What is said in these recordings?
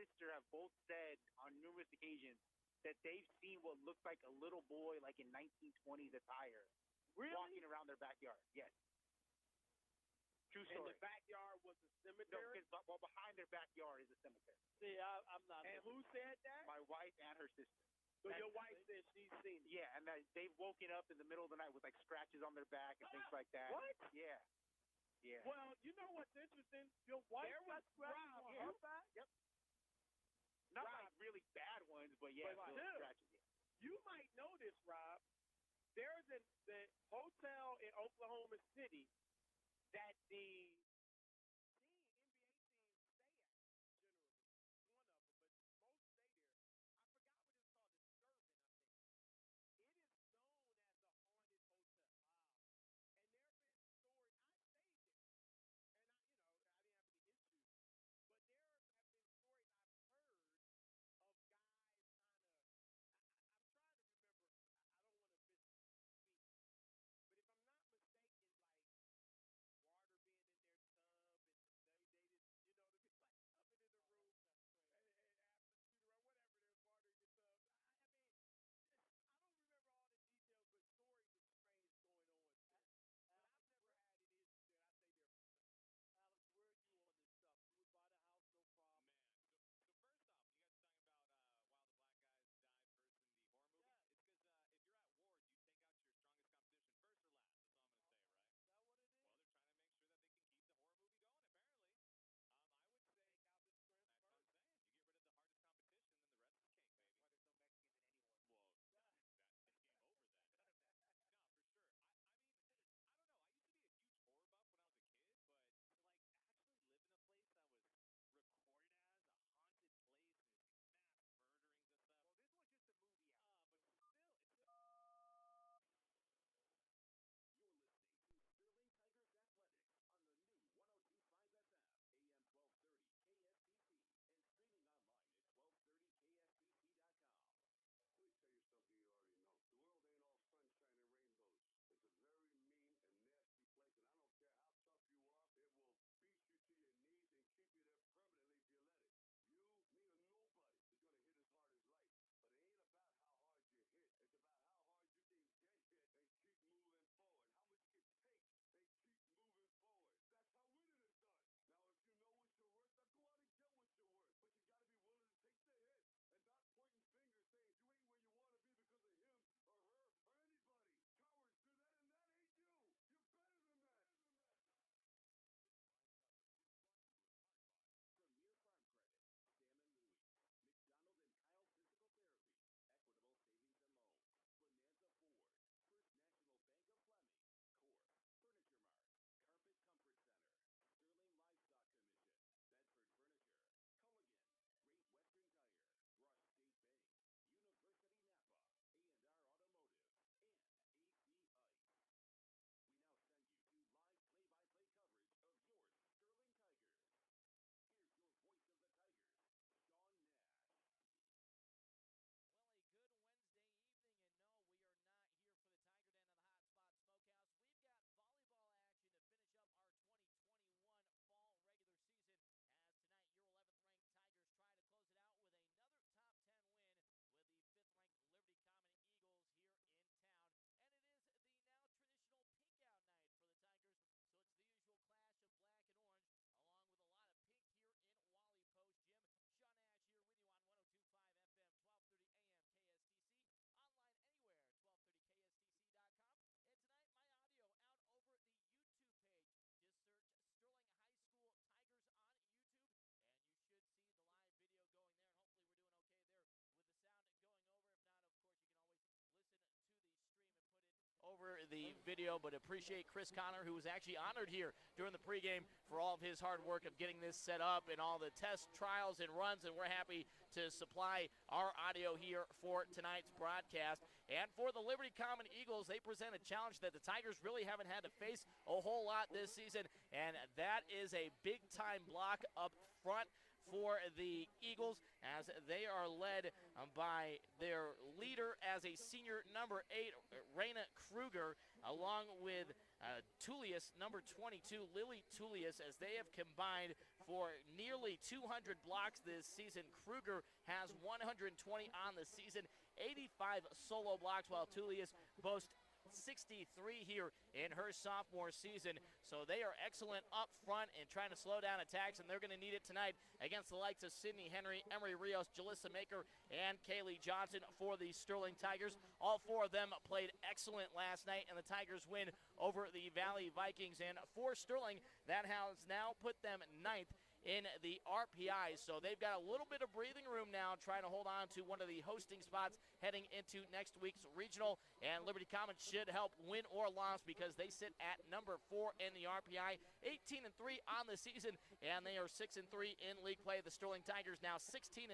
sister have both said on numerous occasions that they've seen what looked like a little boy, like in 1920s attire, walking around their backyard. Yes. True story. And the backyard was a No, cemetery? well, behind their backyard is a cemetery. See, I'm not. And who said that? My wife and her sister. So your wife said she's seen it. Yeah, and they've woken up in the middle of the night with, like, scratches on their back and things like that. What? Yeah. Yeah. Well, you know what's interesting? Your wife got scratches on her back? Yep. Not Rob. like really bad ones, but yeah, But little still. scratches. Yeah. You might know this, Rob. There's the hotel in Oklahoma City that the NBA teams stay at, generally. One of them, but most stay there. I forgot what it's called, the Skirvin, I think. It is known as a haunted hotel. Wow. And there have been stories. I stayed there. And, I didn't have any issues. But there have been stories I've heard of guys kind of, I'm trying to remember, I don't want to misspeak. But if I'm not mistaken, like, water being in their tub and they just, you know what I mean, like coming in the room and after shoot around, whatever, there's water in your tub. I mean, I don't remember all the details, but stories of strange going on there. But I've never had an issue there. I stay there for sure. Alex, where are you on this stuff? You would buy the house, no problem. Man, so first off, you guys are talking about While the Black Guys Die first in the horror movie. Yes. It's because if you're at war, do you take out your strongest competition first or last? That's all I'm going to say, right? Is that what it is? Well, they're trying to make sure that they can keep the horror movie going, apparently. I would say Take out the strength that's what I'm first. saying. You get rid of the hardest competition, then the rest is cake, baby. Why there's no Mexicans in any horror movie. Well, it's game over then. No, for sure. I mean, I don't know. I used to be a huge horror buff when I was a kid, but to like actually live in a place that was recorded as a haunted place and just like mass murderings and stuff. Well, this was just a movie out. But still, it's still. You're listening to Sterling Tigers Athletics on the new 102.5 FM, AM 1230 KSTC, and streaming online at 1230kstc.com. Let me tell you something you already know. The world ain't all sunshine and rainbows. It's a very mean and nasty place, and I don't care how tough you are, it will beat you to your knees and keep you there permanently if you let it. You, me, or nobody is going to hit as hard as life. But it ain't about how hard you hit. It's about how hard you can get hit and keep moving forward. How much you can take and keep moving forward. That's how winning is done. Now, if you know what you're worth, now go out and get what you're worth. But you got to be willing to take the hit and not pointing fingers saying you ain't where you want to be because of him or her or anybody. Cowards do that, and that ain't you. You're better than that. Live coverage is brought to you in part by Premier Farm Credit, Sam and Louie, McDonald and Kyle Physical Therapy, Equitable Savings and Loans, Bonanza Ford, First National Bank of Fleming, Corp, Furniture Mart, Carpet Comfort Center, Sterling Livestock Commission, Bedford Furniture, Culligan, Great Western Tire, Rush State Bank, University Napa, A&R Automotive, and AC Ice. We now send you to live play-by-play coverage of your Sterling Tigers. Here's your voice of the Tigers, Sean Nash. Well, a good Wednesday evening, and no, we are not here for the Tiger Den and the Hot Spot Smokehouse. We've got volleyball action to finish up our 2021 fall regular season, as tonight your 11th ranked Tigers try to close it out with another top 10 win with the 5th ranked Liberty Common Eagles here in town. And it is the now traditional pink out night for the Tigers, so it's the usual clash of black and orange, along with a lot of pink here in Wally Post Gym. Sean Nash here with you on 102.5 FM, 1230 AM KSTC, online anywhere at 1230kstc.com. And tonight, my audio out over the YouTube page. Just search Sterling High School Tigers on YouTube, and you should see the live video going there, and hopefully we're doing okay there with the sound going over. If not, of course, you can always listen to the stream and put it over the video, but appreciate Chris Connor, who was actually honored here during the pregame for all of his hard work of getting this set up and all the test trials and runs, and we're happy to supply our audio here for tonight's broadcast. And for the Liberty Common Eagles, they present a challenge that the Tigers really haven't had to face a whole lot this season, and that is a big-time block up front for the Eagles, as they are led by their leader as a senior, number 8, Raina Kruger, along with Tullius, number 22, Lily Tullius, as they have combined for nearly 200 blocks this season. Kruger has 120 on the season, 85 solo blocks, while Tullius boasts 63 here in her sophomore season. So they are excellent up front and trying to slow down attacks, and they're going to need it tonight against the likes of Sydney Henry, Emery Rios, Jalissa Maker, and Kaylee Johnson for the Sterling Tigers. All four of them played excellent last night, and the Tigers win over the Valley Vikings. And for Sterling, that has now put them ninth in the RPI, so they've got a little bit of breathing room now trying to hold on to one of the hosting spots heading into next week's regional, and Liberty Commons should help win or lose because they sit at number 4 in the RPI, 18-3 on the season, and they are 6-3 in league play. The Sterling Tigers now 16-6,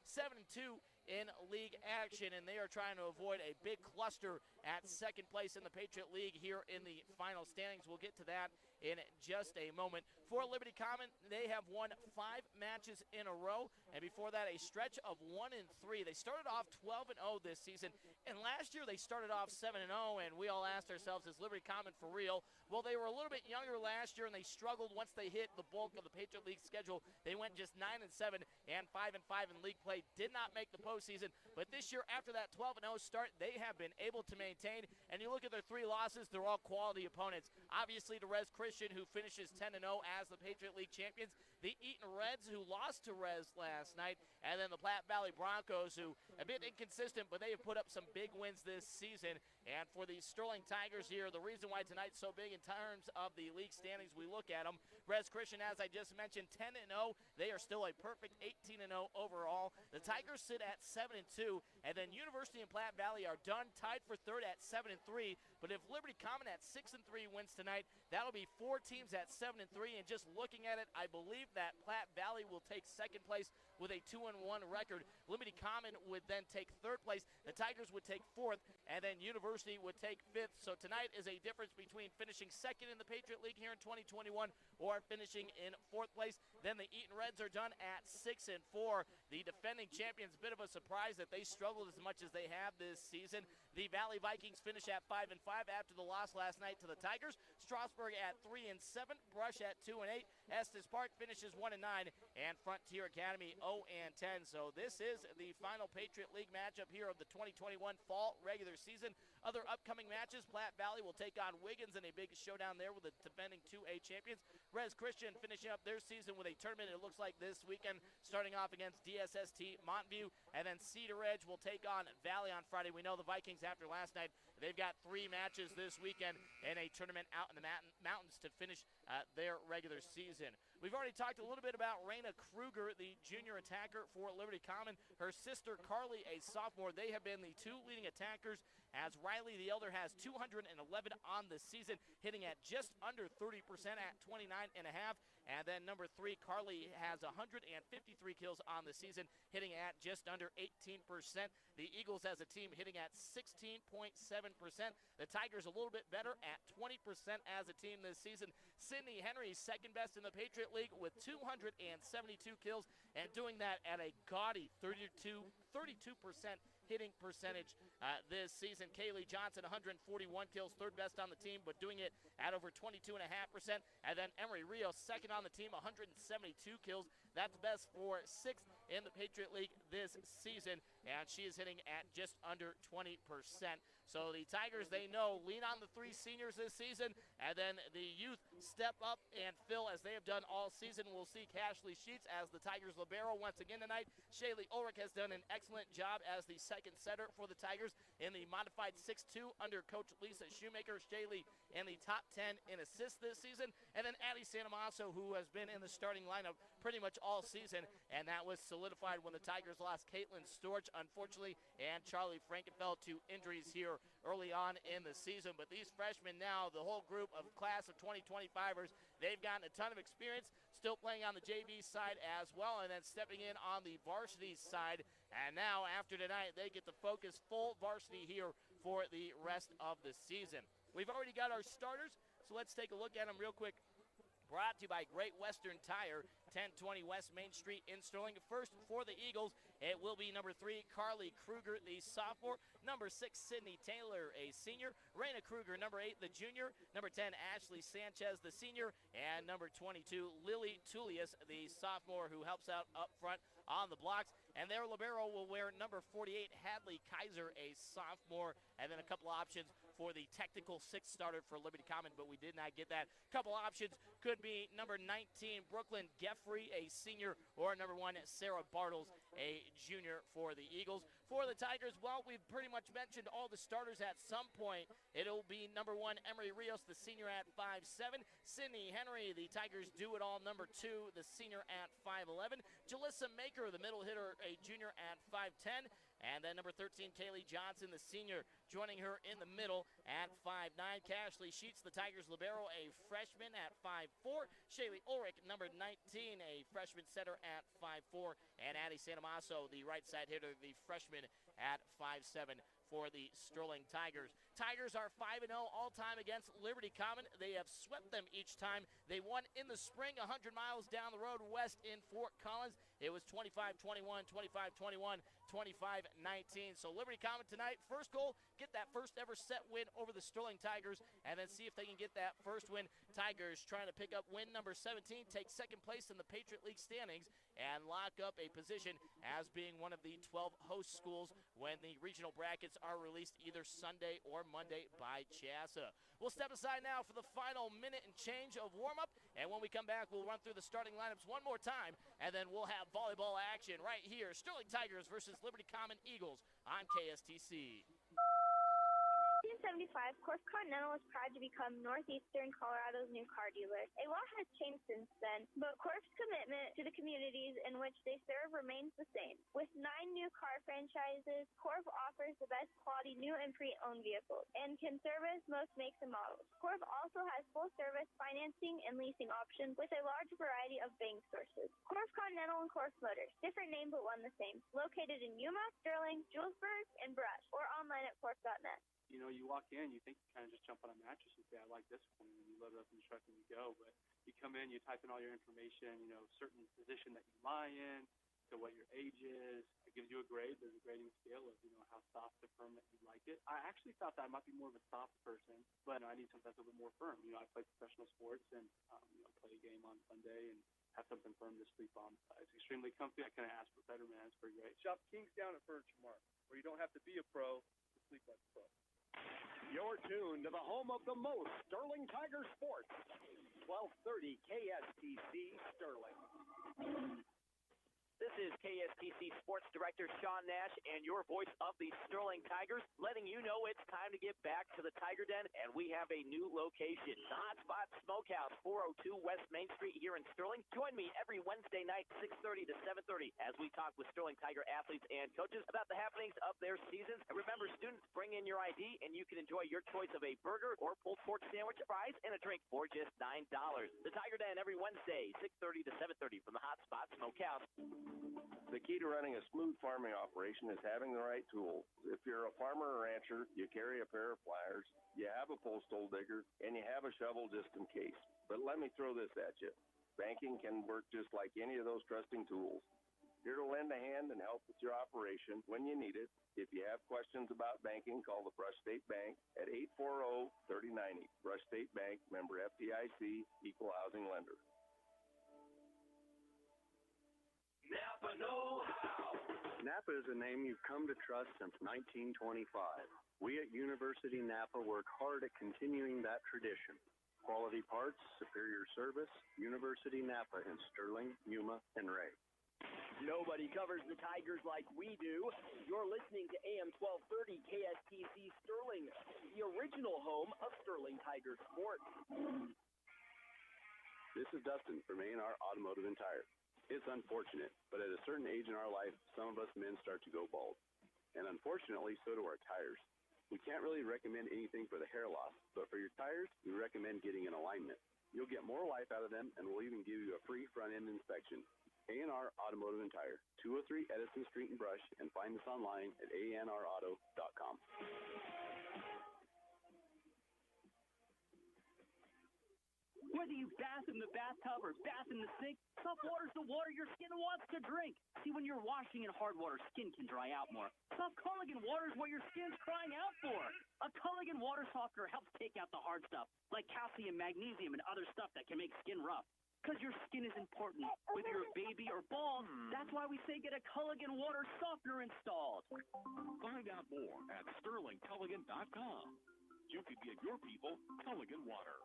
7-2 in league action, and they are trying to avoid a big cluster at second place in the Patriot League here in the final standings. We'll get to that in just a moment. For Liberty Common, they have won 5 matches in a row, and before that, a stretch of 1-3. They started off 12-0 this season, and last year they started off 7-0, and we all asked ourselves, is Liberty Common for real? Well, they were a little bit younger last year, and they struggled once they hit the bulk of the Patriot League schedule. They went just 9-7 and 5-5 in league play, did not make the postseason, but this year, after that 12-0 start, they have been able to maintain, and you look at their 3 losses, they're all quality opponents. Obviously, to Res Christian, who finishes 10-0 as the Patriot League champions, the Eaton Reds, who lost to Res last night, and then the Platte Valley Broncos, who a bit inconsistent, but they have put up some big wins this season. And for the Sterling Tigers here, the reason why tonight's so big in terms of the league standings, we look at them. Res Christian, as I just mentioned, 10-0. They are still a perfect 18-0 overall. The Tigers sit at 7-2, and then University and Platte Valley are done, tied for third at 7-3. But if Liberty Common at 6-3 wins tonight, that'll be 4 teams at 7-3. And just looking at it, I believe that Platte Valley will take second place with a 2-1 record. Liberty Common would then take third place. The Tigers would take fourth, and then University would take fifth. So tonight is a difference between finishing second in the Patriot League here in 2021 or finishing in fourth place. Then the Eaton Reds are done at 6-4. The defending champions, bit of a surprise that they struggled as much as they have this season. The Valley Vikings finish at 5-5 after the loss last night to the Tigers. Strasburg at 3-7. Brush at 2-8. Estes Park finishes 1-9, and Frontier Academy 0-10. So this is the final Patriot League matchup here of the 2021 fall regular season. Other upcoming matches: Platte Valley will take on Wiggins in a big showdown there with the defending 2A champions. Res Christian finishing up their season with a tournament, it looks like, this weekend, starting off against DSST Montview, and then Cedar Edge will take on Valley on Friday. We know the Vikings, after last night, they've got 3 matches this weekend in a tournament out in the mountains to finish their regular season. We've already talked a little bit about Raina Kruger, the junior attacker for Liberty Common. Her sister Carly, a sophomore, they have been the 2 leading attackers, as Riley the elder has 211 on the season, hitting at just under 30% at 29.5. And then number 3, Carly, has 153 kills on the season, hitting at just under 18%. The Eagles as a team hitting at 16.7%. The Tigers a little bit better at 20% as a team this season. Sydney Henry, second best in the Patriot League with 272 kills, and doing that at a gaudy 32% hitting percentage this season. Kaylee Johnson, 141 kills, third best on the team, but doing it at over 22.5%. And then Emery Rios, second on the team, 172 kills. That's best for 6th in the Patriot League this season, and she is hitting at just under 20%. So the Tigers, they know, lean on the 3 seniors this season, and then the youth step up and fill as they have done all season. We'll see Cashley Sheets as the Tigers libero once again tonight. Shaylee Ulrich has done an excellent job as the second setter for the Tigers in the modified 6-2 under Coach Lisa Shoemaker. Shaylee in the top 10 in assists this season. And then Addie Santamasso, who has been in the starting lineup pretty much all season, and that was solidified when the Tigers lost Caitlin Storch, unfortunately, and Charlie Frankenfeld to injuries here early on in the season. But these freshmen now, the whole group of class of 2025ers, they've gotten a ton of experience, still playing on the JV side as well, and then stepping in on the varsity side. And now, after tonight, they get to focus full varsity here for the rest of the season. We've already got our starters, so let's take a look at them real quick brought to you by Great Western Tire, 1020 West Main Street in Sterling. First for the Eagles, it will be number 3, Carly Kruger, the sophomore. Number 6, Sydney Taylor, a senior. Raina Kruger, number 8, the junior. Number 10, Ashley Sanchez, the senior. And number 22, Lily Tullius, the sophomore, who helps out up front on the blocks. And their libero will wear number 48, Hadley Kaiser, a sophomore. And then a couple options for the technical 6 starter for Liberty Common, but we did not get that. Couple options could be number 19, Brooklyn Geffrey, a senior, or number 1, Sarah Bartles, a junior for the Eagles. For the Tigers, well, we've pretty much mentioned all the starters at some point. It'll be number 1, Emery Rios, the senior at 5'7". Sydney Henry, the Tigers do it all, number 2, the senior at 5'11". Jalissa Maker, the middle hitter, a junior at 5'10". And then number 13, Kaylee Johnson, the senior, joining her in the middle at 5'9". Cashley Sheets, the Tigers libero, a freshman at 5'4". Shaylee Ulrich, number 19, a freshman center at 5'4". And Addie Santamasso, the right side hitter, the freshman at 5'7". For the Sterling Tigers. Tigers are 5-0 all-time against Liberty Common. They have swept them each time. They won in the spring 100 miles down the road west in Fort Collins. It was 25-21, 25-21, 25-19. So Liberty Common tonight, first goal, get that first ever set win over the Sterling Tigers, and then see if they can get that first win. Tigers trying to pick up win number 17, take second place in the Patriot League standings, and lock up a position as being one of the 12 host schools when the regional brackets are released either Sunday or Monday by CHSAA. We'll step aside now for the final minute and change of warm-up, and when we come back, we'll run through the starting lineups one more time, and then we'll have volleyball action right here. Sterling Tigers versus Liberty Common Eagles on KSTC. 1975, Corf Continental was proud to become Northeastern Colorado's new car dealer. A lot has changed since then, but Corf's commitment to the communities in which they serve remains the same. With 9 new car franchises, Corf offers the best quality new and pre-owned vehicles and can service most makes and models. Corf also has full-service financing and leasing options with a large variety of bank sources. Corf Continental and Corf Motors, different name but one the same. Located in Yuma, Sterling, Julesburg, and Brush, or online at corf.net. You know, you walk in, you think you kind of just jump on a mattress and say, I like this one, and you load it up in the truck and you go. But you come in, you type in all your information, you know, certain position that you lie in, to what your age is. It gives you a grade. There's a grading scale of, you know, how soft or firm that you like it. I actually thought that I might be more of a soft person, but I need something that's a little bit more firm. You know, I play professional sports and, you know, play a game on Sunday and have something firm to sleep on. It's extremely comfy. I couldn't ask for better, man. It's pretty great. Shop Kingsdown at Furniture Mart, where you don't have to be a pro to sleep like a pro. You're tuned to the home of the most Sterling Tiger sports. 1230 KSTC Sterling. This is KSTC Sports Director Sean Nash and your voice of the Sterling Tigers, letting you know it's time to get back to the Tiger Den, and we have a new location, the Hotspot Smokehouse, 402 West Main Street here in Sterling. Join me every Wednesday night, 6:30 to 7:30, as we talk with Sterling Tiger athletes and coaches about the happenings of their seasons. And remember, students, bring in your ID, and you can enjoy your choice of a burger or pulled pork sandwich, fries, and a drink for just $9. The Tiger Den every Wednesday, 6:30 to 7:30 from the Hotspot Smokehouse. The key to running a smooth farming operation is having the right tools. If you're a farmer or rancher, you carry a pair of pliers, you have a post hole digger, and you have a shovel just in case. But let me throw this at you. Banking can work just like any of those trusting tools. Here to lend a hand and help with your operation when you need it. If you have questions about banking, call the Brush State Bank at 840-3090. Brush State Bank, member FDIC, equal housing lender. Napa know-how. Napa is a name you've come to trust since 1925. We at University Napa work hard at continuing that tradition. Quality parts, superior service, University Napa in Sterling, Yuma, and Ray. Nobody covers the Tigers like we do. You're listening to AM 1230 KSTC Sterling, the original home of Sterling Tiger Sports. This is Dustin from A&R Automotive and Tire. It's unfortunate, but at a certain age in our life, some of us men start to go bald. And unfortunately, so do our tires. We can't really recommend anything for the hair loss, but for your tires, we recommend getting an alignment. You'll get more life out of them, and we'll even give you a free front-end inspection. A&R Automotive and Tire, 203 Edison Street in Brush, and find us online at anrauto.com. Whether you bath in the bathtub or bath in the sink, soft water's the water your skin wants to drink. See, when you're washing in hard water, skin can dry out more. Soft Culligan water is what your skin's crying out for. A Culligan water softener helps take out the hard stuff, like calcium, magnesium, and other stuff that can make skin rough. Because your skin is important, whether you're a baby or bald. That's why we say get a Culligan water softener installed. Find out more at SterlingCulligan.com. You can get your people Culligan water.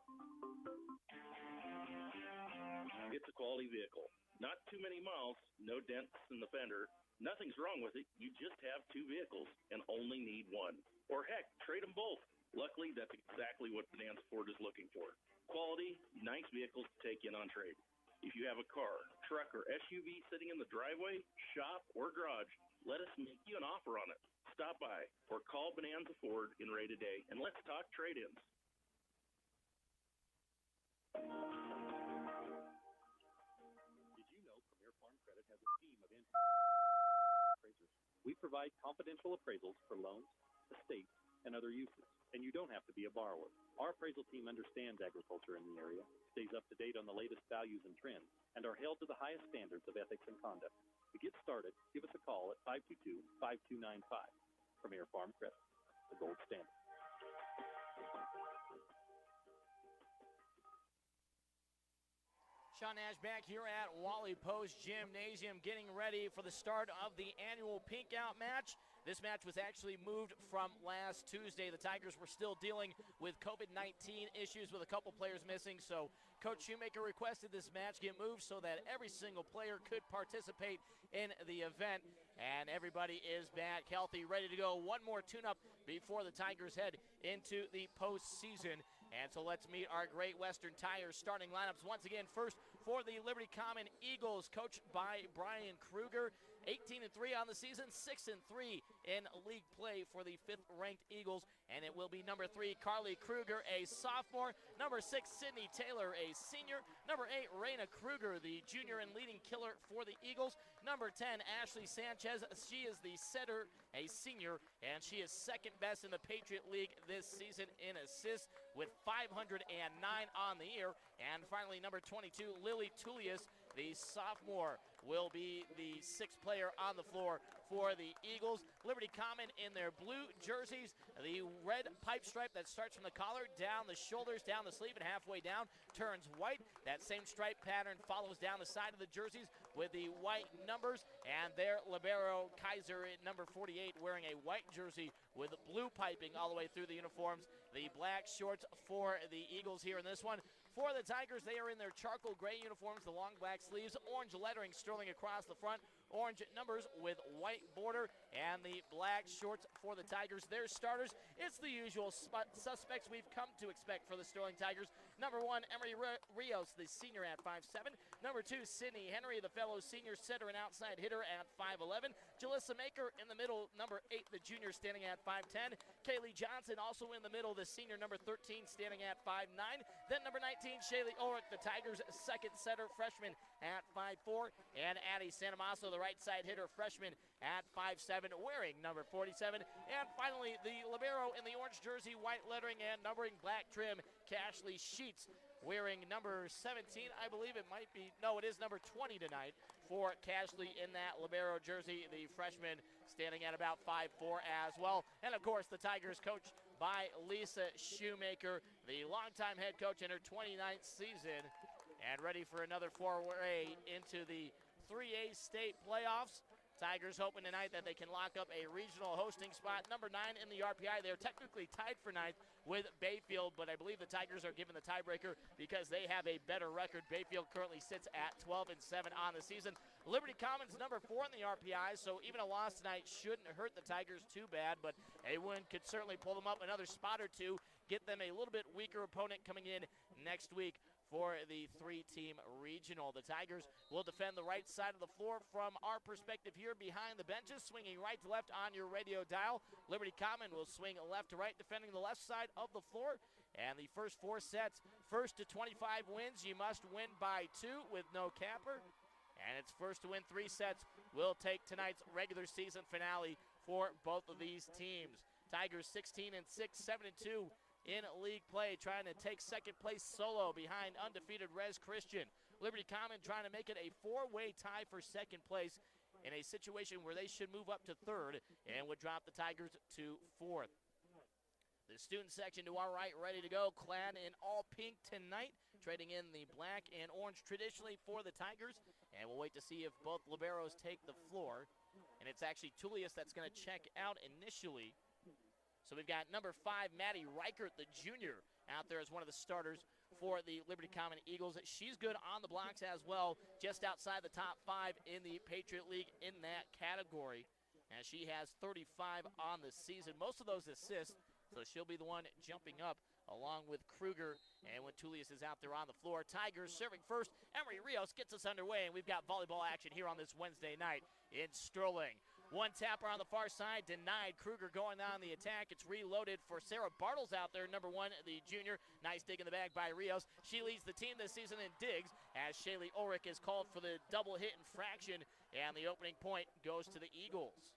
It's a quality vehicle. Not too many miles, no dents in the fender. Nothing's wrong with it. You just have two vehicles and only need one. Or heck, trade them both. Luckily, that's exactly what Bonanza Ford is looking for. Quality, nice vehicles to take in on trade. If you have a car, truck, or SUV sitting in the driveway, shop, or garage, let us make you an offer on it. Stop by or call Bonanza Ford in Ray today, and let's talk trade-ins. Did you know Premier Farm Credit has a team of appraisers? We provide confidential appraisals for loans, estates, and other uses, and you don't have to be a borrower. Our appraisal team understands agriculture in the area, stays up to date on the latest values and trends, and are held to the highest standards of ethics and conduct. To get started, give us a call at 522-5295. Premier Farm Credit, the gold standard. Sean Nash back here at Wally Post Gymnasium getting ready for the start of the annual Pink Out match. This match was actually moved from last Tuesday. The Tigers were still dealing with COVID-19 issues with a couple players missing, so Coach Shoemaker requested this match get moved so that every single player could participate in the event, and everybody is back healthy, ready to go. One more tune-up before the Tigers head into the postseason. And so let's meet our Great Western Tires starting lineups once again. First for the Liberty Common Eagles, coached by Brian Kruger. 18-3 on the season, 6-3 in league play for the 5th-ranked Eagles. And it will be number 3, Carly Kruger, a sophomore. Number 6, Sydney Taylor, a senior. Number 8, Raina Kruger, the junior and leading killer for the Eagles. Number 10, Ashley Sanchez. She is the setter, a senior, and she is second best in the Patriot League this season in assists with 509 on the year. And finally, number 22, Lily Tullius, the sophomore, will be the 6th player on the floor for the Eagles. Liberty Common in their blue jerseys, the red pipe stripe that starts from the collar, down the shoulders, down the sleeve, and halfway down turns white. That same stripe pattern follows down the side of the jerseys with the white numbers, and their libero, Kaiser, at number 48, wearing a white jersey with blue piping all the way through the uniforms. The black shorts for the Eagles here in this one. For the Tigers, they are in their charcoal gray uniforms, the long black sleeves, orange lettering sterling across the front, orange numbers with white border, and the black shorts for the Tigers. Their starters, it's the usual suspects we've come to expect for the Sterling Tigers. Number 1, Emery Rios, the senior at 5'7". Number 2, Sydney Henry, the fellow senior setter and outside hitter at 5'11". Jalissa Maker in the middle, number 8, the junior, standing at 5'10". Kaylee Johnson also in the middle, the senior, number 13, standing at 5'9". Then number 19, Shaylee Ulrich, the Tigers' second setter, freshman at 5'4". And Addie Santamasso, the right side hitter, freshman at 5'7", wearing number 47. And finally, the libero in the orange jersey, white lettering and numbering, black trim, Cashley Sheets, wearing number 17. I believe it might be, no, it is number 20 tonight for Cashley in that libero jersey, the freshman standing at about 5'4" as well. And of course, the Tigers coached by Lisa Shoemaker, the longtime head coach in her 29th season, and ready for another foray into the 3A state playoffs. Tigers hoping tonight that they can lock up a regional hosting spot. Number 9 in the RPI. They're technically tied for 9th with Bayfield, but I believe the Tigers are given the tiebreaker because they have a better record. Bayfield currently sits at 12-7 on the season. Liberty Commons number 4 in the RPI, so even a loss tonight shouldn't hurt the Tigers too bad, but a win could certainly pull them up another spot or two, get them a little bit weaker opponent coming in next week for the 3-team regional. The Tigers will defend the right side of the floor from our perspective here behind the benches, swinging right to left on your radio dial. Liberty Common will swing left to right, defending the left side of the floor. And the first 4 sets, first to 25 wins, you must win by 2 with no capper. And it's first to win 3 sets will take tonight's regular season finale for both of these teams. Tigers 16-6, 7-2 in league play, trying to take second place solo behind undefeated Res Christian. Liberty Common trying to make it a four-way tie for second place in a situation where they should move up to third and would drop the Tigers to fourth. The student section to our right, ready to go, clad in all pink tonight, trading in the black and orange traditionally for the Tigers. And we'll wait to see if both liberos take the floor. And it's actually Tullius that's going to check out initially. So we've got number 5, Maddie Reichert, the junior, out there as one of the starters for the Liberty Common Eagles. She's good on the blocks as well, just outside the top 5 in the Patriot League in that category. And she has 35 on the season. Most of those assists, so she'll be the one jumping up along with Kruger. And when Tullius is out there on the floor, Tigers serving first. Emery Rios gets us underway, and we've got volleyball action here on this Wednesday night in Sterling. One tapper on the far side, denied. Kruger going on the attack. It's reloaded for Sarah Bartles out there, number 1, the junior. Nice dig in the bag by Rios. She leads the team this season in digs as Shaylee Ulrich is called for the double hit infraction, and the opening point goes to the Eagles.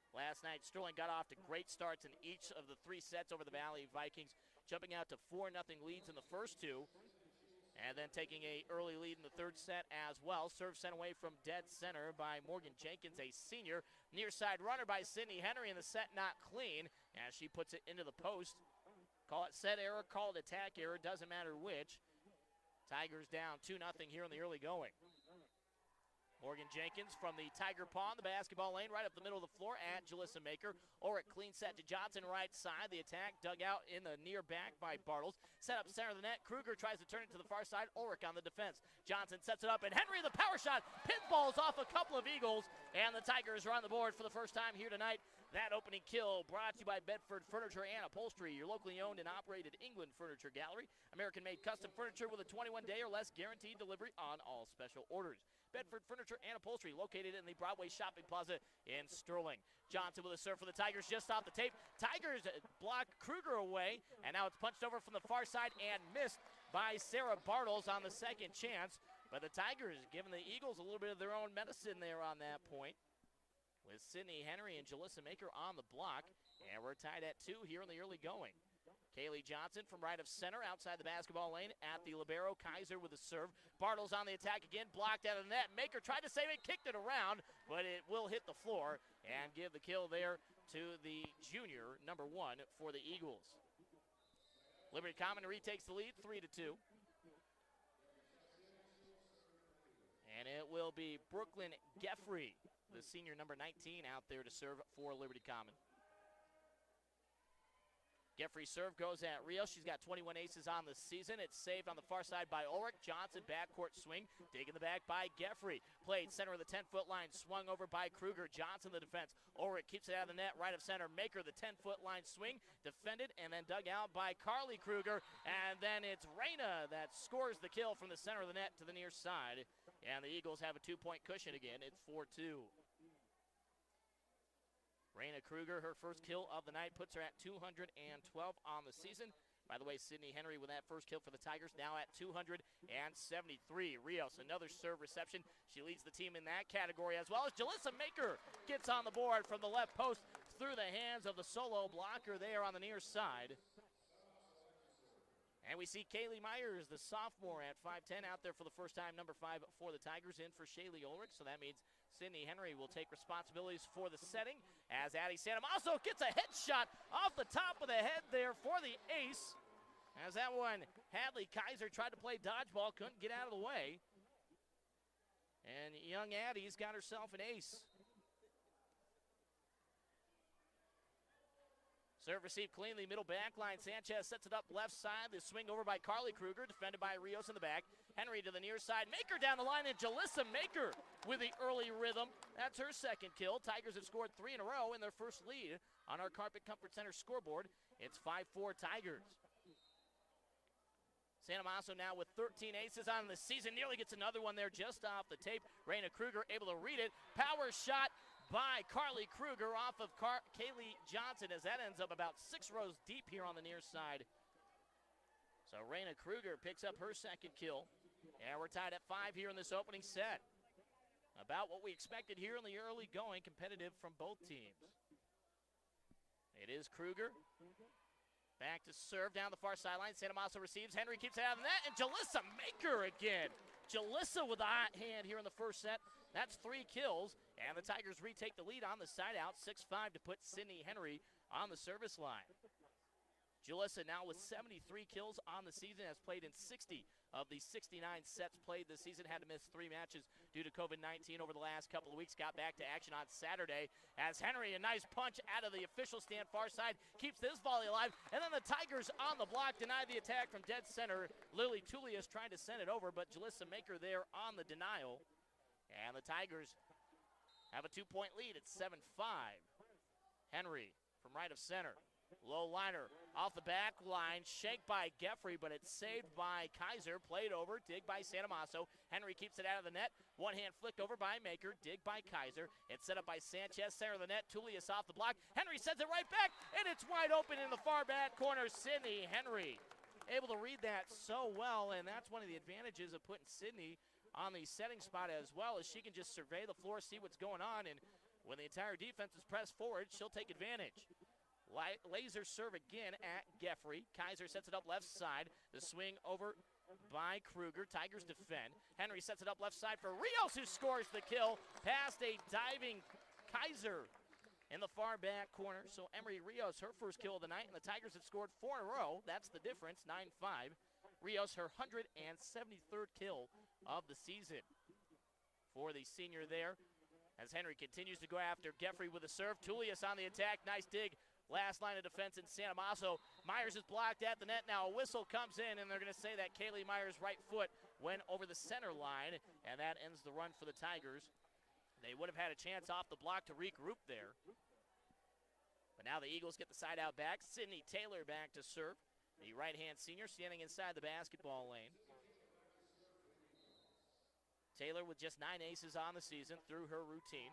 Last night, Sterling got off to great starts in each of the 3 sets over the Valley Vikings, jumping out to 4-0 leads in the first 2, and then taking an early lead in the third set as well. Serve sent away from dead center by Morgan Jenkins, a senior. Near side runner by Sydney Henry, in the set not clean as she puts it into the post. Call it set error, call it attack error, doesn't matter which. Tigers down 2-0 here in the early going. Morgan Jenkins from the Tiger Paw in the basketball lane, right up the middle of the floor at Jalissa Maker. Ulrich clean set to Johnson, right side. The attack dug out in the near back by Bartles. Set up center of the net. Kruger tries to turn it to the far side. Ulrich on the defense. Johnson sets it up, and Henry the power shot. Pinballs off a couple of Eagles, and the Tigers are on the board for the first time here tonight. That opening kill brought to you by Bedford Furniture and Upholstery, your locally owned and operated England Furniture Gallery. American-made custom furniture with a 21-day or less guaranteed delivery on all special orders. Bedford Furniture and Upholstery, located in the Broadway Shopping Plaza in Sterling. Johnson with a serve for the Tigers just off the tape. Tigers block Kruger away, and now it's punched over from the far side and missed by Sarah Bartles on the second chance. But the Tigers giving the Eagles a little bit of their own medicine there on that point, with Sydney Henry and Jalissa Maker on the block. And we're tied at 2 here in the early going. Kaylee Johnson from right of center outside the basketball lane at the libero. Kaiser with a serve. Bartles on the attack again, blocked out of the net. Maker tried to save it, kicked it around, but it will hit the floor and give the kill there to the junior, number 1 for the Eagles. Liberty Common retakes the lead, 3-2. And it will be Brooklyn Geffrey, the senior number 19, out there to serve for Liberty Common. Geffrey's serve goes at Rios. She's got 21 aces on the season. It's saved on the far side by Ulrich. Johnson, backcourt swing. Dig in the back by Geffrey. Played center of the 10-foot line. Swung over by Kruger. Johnson, the defense. Ulrich keeps it out of the net. Right of center. Maker, the 10-foot line swing. Defended and then dug out by Carly Kruger. And then it's Reyna that scores the kill from the center of the net to the near side. And the Eagles have a 2-point cushion again. It's 4-2. Reyna Kruger, her first kill of the night, puts her at 212 on the season. By the way, Sydney Henry with that first kill for the Tigers, now at 273. Rios, another serve reception. She leads the team in that category, as well as Jalissa Maker gets on the board from the left post through the hands of the solo blocker there on the near side. And we see Kaylee Myers, the sophomore at 5'10", out there for the first time, number 5 for the Tigers, in for Shaylee Ulrich. So that means Sydney Henry will take responsibilities for the setting, as Addie Santamasso gets a headshot off the top of the head there for the ace. As that one, Hadley Kaiser tried to play dodgeball, couldn't get out of the way. And young Addie's got herself an ace. Serve received cleanly, middle back line. Sanchez sets it up left side. The swing over by Carly Kruger, defended by Rios in the back. Henry to the near side. Maker down the line, and Jalissa Maker with the early rhythm. That's her second kill. Tigers have scored 3 in a row in their first lead on our Carpet Comfort Center scoreboard. It's 5-4 Tigers. Santamasso now with 13 aces on the season. Nearly gets another one there just off the tape. Reyna Kruger able to read it. Power shot by Carly Kruger off of Kaylee Johnson, as that ends up about 6 rows deep here on the near side. So Reyna Kruger picks up her second kill. And we're tied at 5 here in this opening set. About what we expected here in the early going, competitive from both teams. It is Kruger. Back to serve down the far sideline. Santa Masa receives. Henry keeps it out of the net, and Jalissa Maker again. Jalissa with a hot hand here in the first set. That's 3 kills, and the Tigers retake the lead on the side out, 6-5 to put Sydney Henry on the service line. Jalissa now with 73 kills on the season, has played in 60 of the 69 sets played this season, had to miss 3 matches due to COVID-19 over the last couple of weeks, got back to action on Saturday as Henry, a nice punch out of the official stand far side, keeps this volley alive, and then the Tigers on the block deny the attack from dead center. Lily Tullius trying to send it over, but Jalissa Maker there on the denial, and the Tigers have a 2-point lead at 7-5. Henry from right of center. Low liner off the back line, shanked by Geffrey, but it's saved by Kaiser. Played over, dig by Santamasso. Henry keeps it out of the net. One hand flicked over by Maker, dig by Kaiser. It's set up by Sanchez, center of the net. Tullius off the block. Henry sends it right back, and it's wide open in the far back corner. Sydney Henry able to read that so well, and that's one of the advantages of putting Sydney on the setting spot as well, as she can just survey the floor, see what's going on, and when the entire defense is pressed forward, she'll take advantage. Laser serve again at Geffrey. Kaiser sets it up left side. The swing over by Kruger. Tigers defend. Henry sets it up left side for Rios, who scores the kill past a diving Kaiser in the far back corner. So Emery Rios, her first kill of the night, and the Tigers have scored 4 in a row. That's the difference, 9-5. Rios, her 173rd kill of the season for the senior there. As Henry continues to go after Geffrey with a serve. Tullius on the attack. Nice dig. Last line of defense in Santamasso. Myers is blocked at the net. Now a whistle comes in, and they're going to say that Kaylee Myers' right foot went over the center line, and that ends the run for the Tigers. They would have had a chance off the block to regroup there. But now the Eagles get the side out back. Sydney Taylor back to serve. The right-hand senior standing inside the basketball lane. Taylor with just 9 aces on the season through her routine.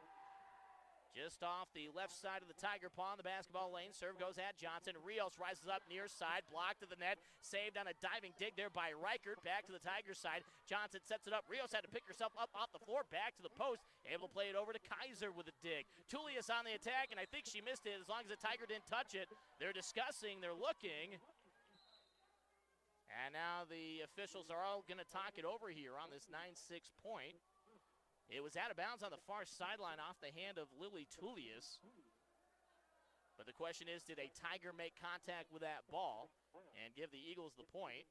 Just off the left side of the Tiger paw in the basketball lane. Serve goes at Johnson. Rios rises up near side. Blocked to the net. Saved on a diving dig there by Reichert. Back to the Tiger side. Johnson sets it up. Rios had to pick herself up off the floor. Back to the post. Able to play it over to Kaiser with a dig. Tullius on the attack, and I think she missed it as long as the Tiger didn't touch it. They're discussing. They're looking. And now the officials are all going to talk it over here on this 9-6 point. It was out of bounds on the far sideline off the hand of Lily Tullius. But the question is, did a Tiger make contact with that ball and give the Eagles the point?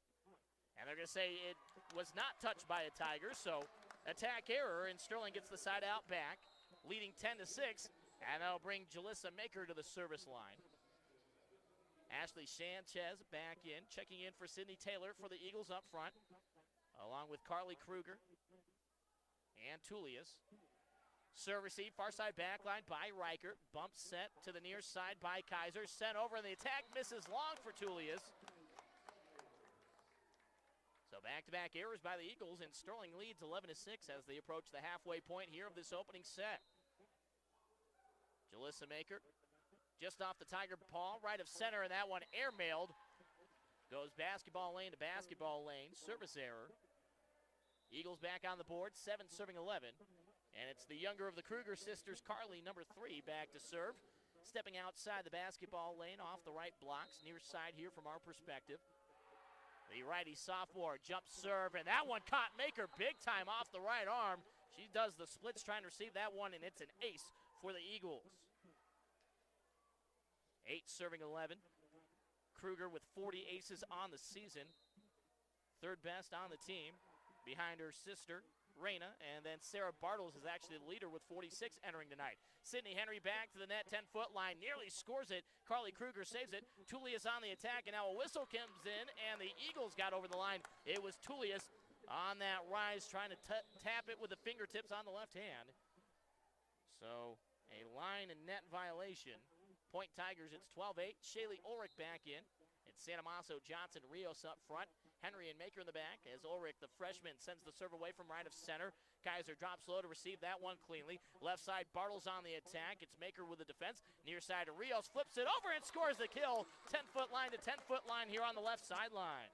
And they're going to say it was not touched by a Tiger, so attack error, and Sterling gets the side out back, leading 10-6, and that'll bring Jalissa Maker to the service line. Ashley Sanchez back in, checking in for Sydney Taylor for the Eagles up front, along with Carly Kruger and Tullius. Serve receive, far side backline by Reichert. Bump set to the near side by Kaiser. Sent over, and the attack misses long for Tullius. So back-to-back errors by the Eagles, and Sterling leads 11-6 as they approach the halfway point here of this opening set. Jalissa Maker just off the Tiger paw, right of center, and that one airmailed. Goes basketball lane to basketball lane. Service error. Eagles back on the board, 7 serving 11. And it's the younger of the Kruger sisters, Carly, number 3, back to serve. Stepping outside the basketball lane off the right blocks, near side here from our perspective. The righty sophomore jump serve, and that one caught Maker big time off the right arm. She does the splits trying to receive that one, and it's an ace for the Eagles. 8 serving 11. Kruger with 40 aces on the season. Third best on the team. Behind her sister, Raina, and then Sarah Bartles is actually the leader with 46 entering tonight. Sydney Henry back to the net, 10-foot line, nearly scores it. Carly Kruger saves it. Tullius on the attack, and now a whistle comes in, and the Eagles got over the line. It was Tullius on that rise, trying to tap it with the fingertips on the left hand. So a line and net violation. Point Tigers, it's 12-8. Shaylee Ulrich back in. It's Santamasso, Johnson, Rios up front. Henry and Maker in the back as Ulrich, the freshman, sends the serve away from right of center. Kaiser drops low to receive that one cleanly. Left side, Bartles on the attack. It's Maker with the defense. Near side to Rios, flips it over and scores the kill. 10-foot line to 10-foot line here on the left sideline.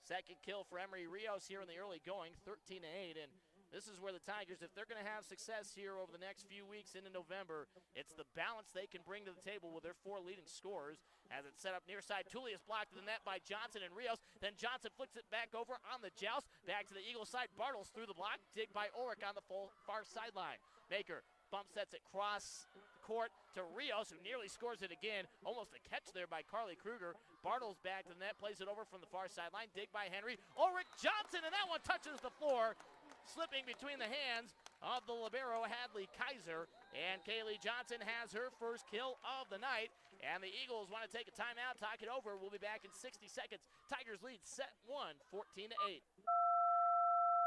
Second kill for Emery Rios here in the early going, 13-8, and This is where the Tigers, if they're going to have success here over the next few weeks into November, it's the balance they can bring to the table with their 4 leading scorers. As it's set up near side, Tullius blocked to the net by Johnson and Rios. Then Johnson flicks it back over on the joust. Back to the Eagles side. Bartles through the block. Dig by Ulrich on the far sideline. Maker bump sets it cross court to Rios, who nearly scores it again. Almost a catch there by Carly Kruger. Bartles back to the net, plays it over from the far sideline. Dig by Henry. Ulrich Johnson, and that one touches the floor, slipping between the hands of the libero Hadley Kaiser. And Kaylee Johnson has her first kill of the night. And the Eagles want to take a timeout, talk it over. We'll be back in 60 seconds. Tigers lead set 1, 14-8.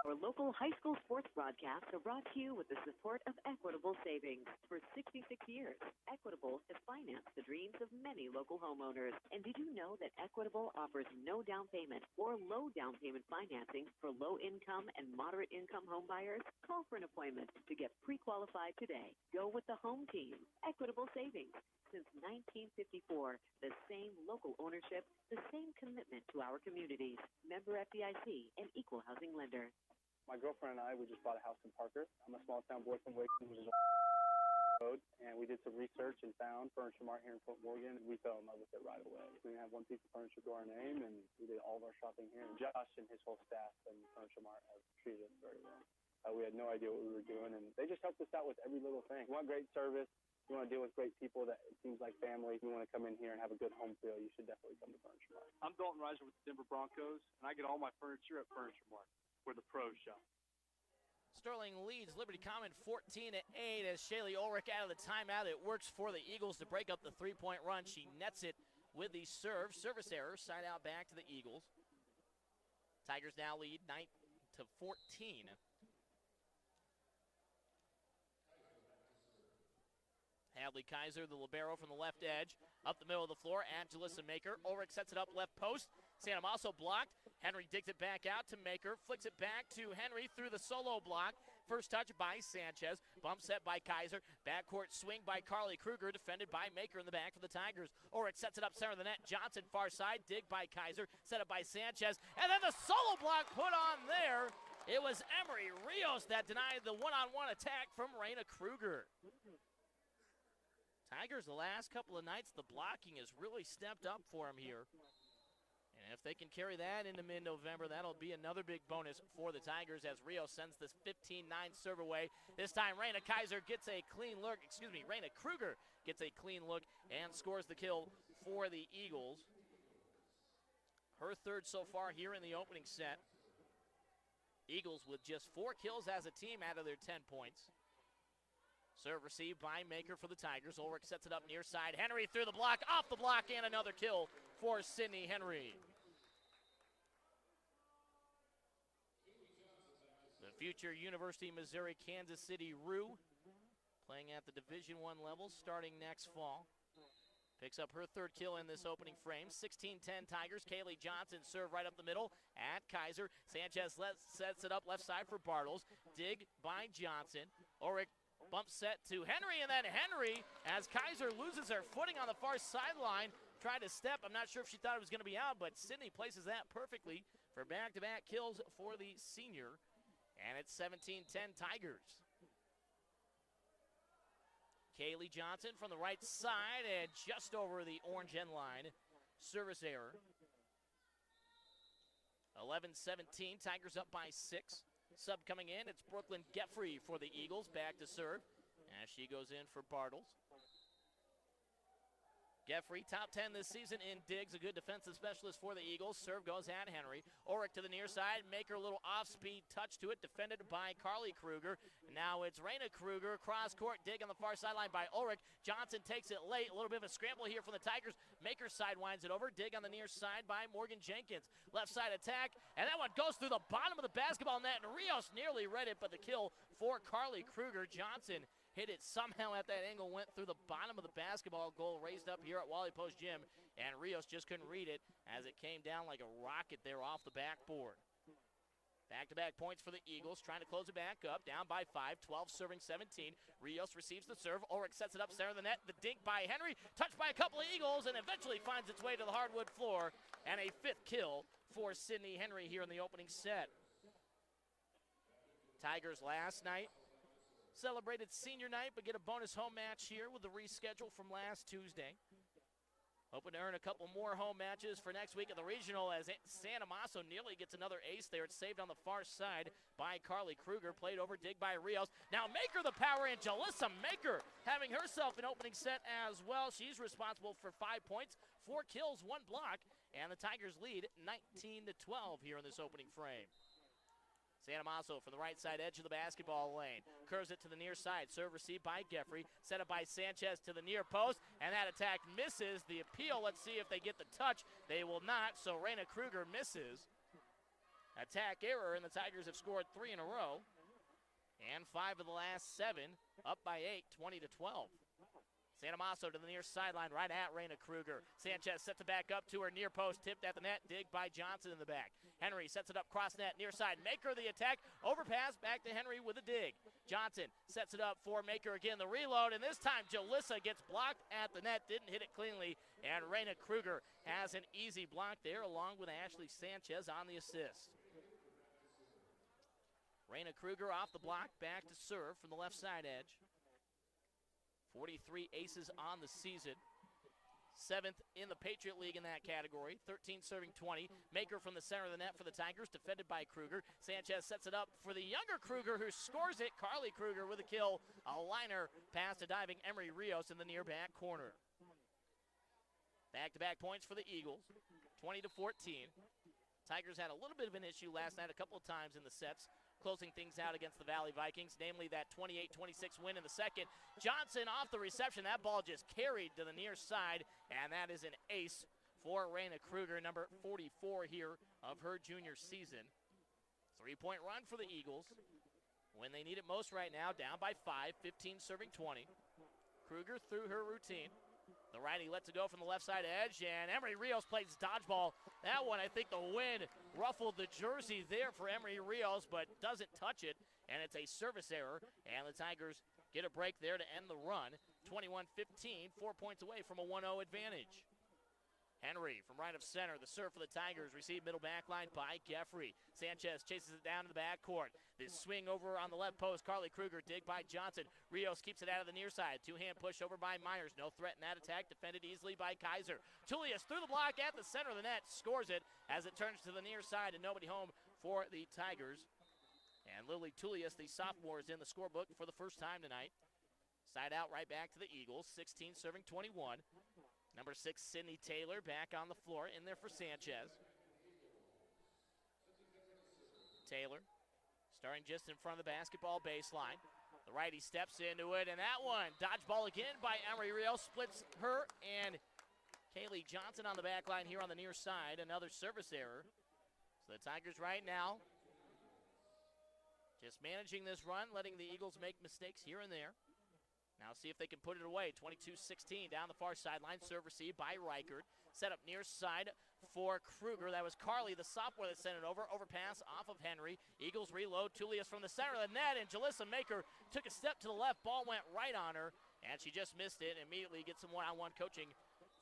Our local high school sports broadcasts are brought to you with the support of Equitable Savings. For 66 years, Equitable has financed the dreams of many local homeowners. And did you know that Equitable offers no down payment or low down payment financing for low-income and moderate-income home buyers? Call for an appointment to get pre-qualified today. Go with the home team. Equitable Savings. Since 1954, the same local ownership, the same commitment to our communities. Member FDIC, an equal housing lender. My girlfriend and I, we just bought a house in Parker. I'm a small-town boy from Wigan, which is on the road, and we did some research and found Furniture Mart here in Fort Morgan, and we fell in love with it right away. We didn't have one piece of furniture to our name, and we did all of our shopping here. And Josh and his whole staff and Furniture Mart have treated us very well. We had no idea what we were doing, and they just helped us out with every little thing. We want great service. You want to deal with great people that it seems like family. You want to come in here and have a good home feel, you should definitely come to Furniture Mart. I'm Dalton Reiser with the Denver Broncos, and I get all my furniture at Furniture Mart, where the pros shop. Sterling leads Liberty Common 14-8 as Shaylee Ulrich out of the timeout. It works for the Eagles to break up the three-point run. She nets it with the service error, side out back to the Eagles. Tigers now lead 9-14. Hadley Kaiser, the libero from the left edge. Up the middle of the floor, Angelissa Maker. Ulrich sets it up left post. Santamasso blocked. Henry digs it back out to Maker. Flicks it back to Henry through the solo block. First touch by Sanchez. Bump set by Kaiser. Backcourt swing by Carly Kruger. Defended by Maker in the back for the Tigers. Ulrich sets it up center of the net. Johnson far side. Dig by Kaiser. Set up by Sanchez. And then the solo block put on there. It was Emery Rios that denied the one-on-one attack from Raina Kruger. Tigers, the last couple of nights, the blocking has really stepped up for them here. And if they can carry that into mid-November, that'll be another big bonus for the Tigers as Rios sends this 15-9 serve away. This time, Raina Kruger gets a clean look and scores the kill for the Eagles. Her third so far here in the opening set. Eagles with just 4 kills as a team out of their 10 points. Serve received by Maker for the Tigers. Ulrich sets it up near side. Henry through the block, off the block, and another kill for Sydney Henry. The future University of Missouri Kansas City Roo, playing at the Division I level starting next fall. Picks up her third kill in this opening frame. 16-10 Tigers. Kaylee Johnson serve right up the middle at Kaiser. Sanchez sets it up left side for Bartles. Dig by Johnson. Ulrich bump set to Henry, and then Henry, as Kaiser loses her footing on the far sideline, tried to step. I'm not sure if she thought it was going to be out, but Sydney places that perfectly for back-to-back kills for the senior. And it's 17-10 Tigers. Kaylee Johnson from the right side and just over the orange end line. Service error. 11-17, Tigers up by 6. Sub coming in, it's Brooklyn Geffrey for the Eagles, back to serve, as she goes in for Bartles. Geffrey, top 10 this season in digs, a good defensive specialist for the Eagles. Serve goes at Henry. Ulrich to the near side, Maker a little off-speed touch to it, defended by Carly Kruger. Now it's Raina Kruger, cross-court dig on the far sideline by Ulrich. Johnson takes it late, a little bit of a scramble here from the Tigers. Maker sidewinds it over, dig on the near side by Morgan Jenkins. Left side attack, and that one goes through the bottom of the basketball net, and Rios nearly read it, but the kill for Carly Kruger. Johnson hit it somehow at that angle, went through the bottom of the basketball goal, raised up here at Wally Post Gym, and Rios just couldn't read it as it came down like a rocket there off the backboard. Back-to-back points for the Eagles, trying to close it back up, down by 5, 12 serving 17. Rios receives the serve, Ulrich sets it up center of the net, the dink by Henry, touched by a couple of Eagles, and eventually finds its way to the hardwood floor, and a 5th kill for Sydney Henry here in the opening set. Tigers last night celebrated senior night, but get a bonus home match here with the reschedule from last Tuesday. Hoping to earn a couple more home matches for next week at the regional as San Amaso nearly gets another ace there. It's saved on the far side by Carly Kruger. Played over, dig by Rios. Now Maker the power in. Jalissa Maker having herself an opening set as well. She's responsible for 5 points, 4 kills, 1 block, and the Tigers lead 19-12 here in this opening frame. San Amaso from the right side edge of the basketball lane. Curves it to the near side. Serve received by Geffrey. Set up by Sanchez to the near post. And that attack misses. The appeal, let's see if they get the touch. They will not, so Raina Kruger misses. Attack error, and the Tigers have scored 3 in a row. And 5 of the last 7. Up by 8, 20-12. San Amaso to the near sideline, right at Raina Kruger. Sanchez sets it back up to her near post, tipped at the net, dig by Johnson in the back. Henry sets it up cross net, near side. Maker the attack, overpass back to Henry with a dig. Johnson sets it up for Maker again, the reload, and this time Jalissa gets blocked at the net, didn't hit it cleanly, and Raina Kruger has an easy block there along with Ashley Sanchez on the assist. Raina Kruger off the block, back to serve from the left side edge. 43 aces on the season. 7th in the Patriot League in that category. 13 serving 20. Maker from the center of the net for the Tigers, defended by Kruger. Sanchez sets it up for the younger Kruger, who scores it. Carly Kruger with a kill. A liner pass to diving Emery Rios in the near back corner. Back-to-back points for the Eagles. 20-14. Tigers had a little bit of an issue last night a couple of times in the sets, closing things out against the Valley Vikings, namely that 28-26 win in the second. Johnson off the reception. That ball just carried to the near side, and that is an ace for Raina Kruger, number 44 here of her junior season. 3-point run for the Eagles when they need it most right now, down by 5, 15 serving 20. Kruger through her routine. The righty lets it go from the left side edge, and Emery Rios plays dodgeball. That one, I think the wind ruffled the jersey there for Emery Rios, but doesn't touch it, and it's a service error, and the Tigers get a break there to end the run. 21-15, 4 points away from a 1-0 advantage. Henry from right of center. The serve for the Tigers. Received middle back line by Geffrey. Sanchez chases it down to the backcourt. This swing over on the left post. Carly Kruger dig by Johnson. Rios keeps it out of the near side. Two-hand push over by Myers. No threat in that attack. Defended easily by Kaiser. Tullius through the block at the center of the net. Scores it as it turns to the near side and nobody home for the Tigers. And Lily Tullius, the sophomore, is in the scorebook for the first time tonight. Side out right back to the Eagles. 16 serving 21. Number 6, Sydney Taylor, back on the floor, in there for Sanchez. Taylor starting just in front of the basketball baseline. The righty steps into it, and that one, dodgeball again by Emery Rios, splits her and Kaylee Johnson on the back line here on the near side. Another service error. So the Tigers right now just managing this run, letting the Eagles make mistakes here and there. Now see if they can put it away. 22-16 down the far sideline. Serve received by Reichert. Set up near side for Kruger. That was Carly, the sophomore, that sent it over. Overpass off of Henry. Eagles reload. Tullius from the center of the net, and Jalissa Maker took a step to the left. Ball went right on her, and she just missed it. Immediately gets some one-on-one coaching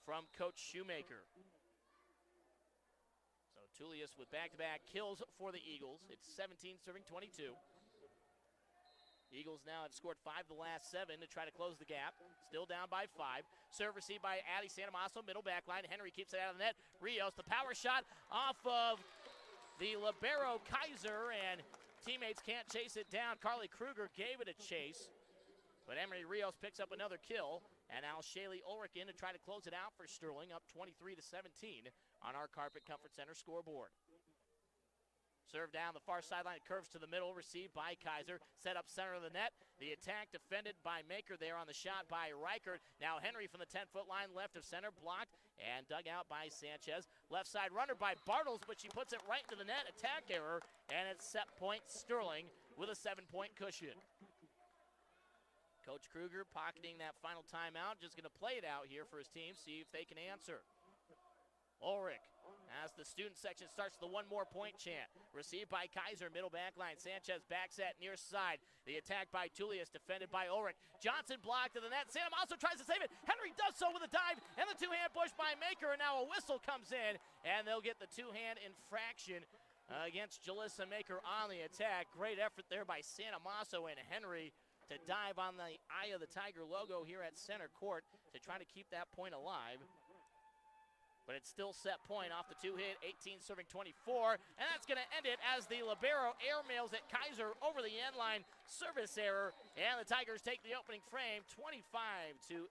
from Coach Shoemaker. So Tullius with back-to-back kills for the Eagles. It's 17 serving 22. Eagles now have scored 5 of the last 7 to try to close the gap. Still down by 5. Serve received by Addie Santamasso, middle back line. Henry keeps it out of the net. Rios, the power shot off of the libero Kaiser, and teammates can't chase it down. Carly Kruger gave it a chase, but Emery Rios picks up another kill, and now Shaylee Ulrich in to try to close it out for Sterling, up 23-17 on our Carpet Comfort Center scoreboard. Serve down the far sideline, curves to the middle, received by Kaiser. Set up center of the net. The attack defended by Maker there on the shot by Reichert. Now Henry from the 10-foot line, left of center, blocked and dug out by Sanchez. Left side runner by Bartles, but she puts it right into the net. Attack error, and it's set point Sterling with a 7-point cushion. Coach Kruger pocketing that final timeout, just going to play it out here for his team, see if they can answer. Ulrich, as the student section starts the one more point chant. Received by Kaiser, middle back line. Sanchez back set near side. The attack by Tullius, defended by Ulrich. Johnson blocked to the net. Santam also tries to save it. Henry does so with a dive, and the two-hand push by Maker, and now a whistle comes in, and they'll get the two-hand infraction against Jalissa Maker on the attack. Great effort there by Santamasso and Henry to dive on the Eye of the Tiger logo here at center court to try to keep that point alive. But it's still set point off the two hit, 18 serving 24, and that's going to end it as the libero airmails at Kaiser over the end line. Service error, and the Tigers take the opening frame 25-18.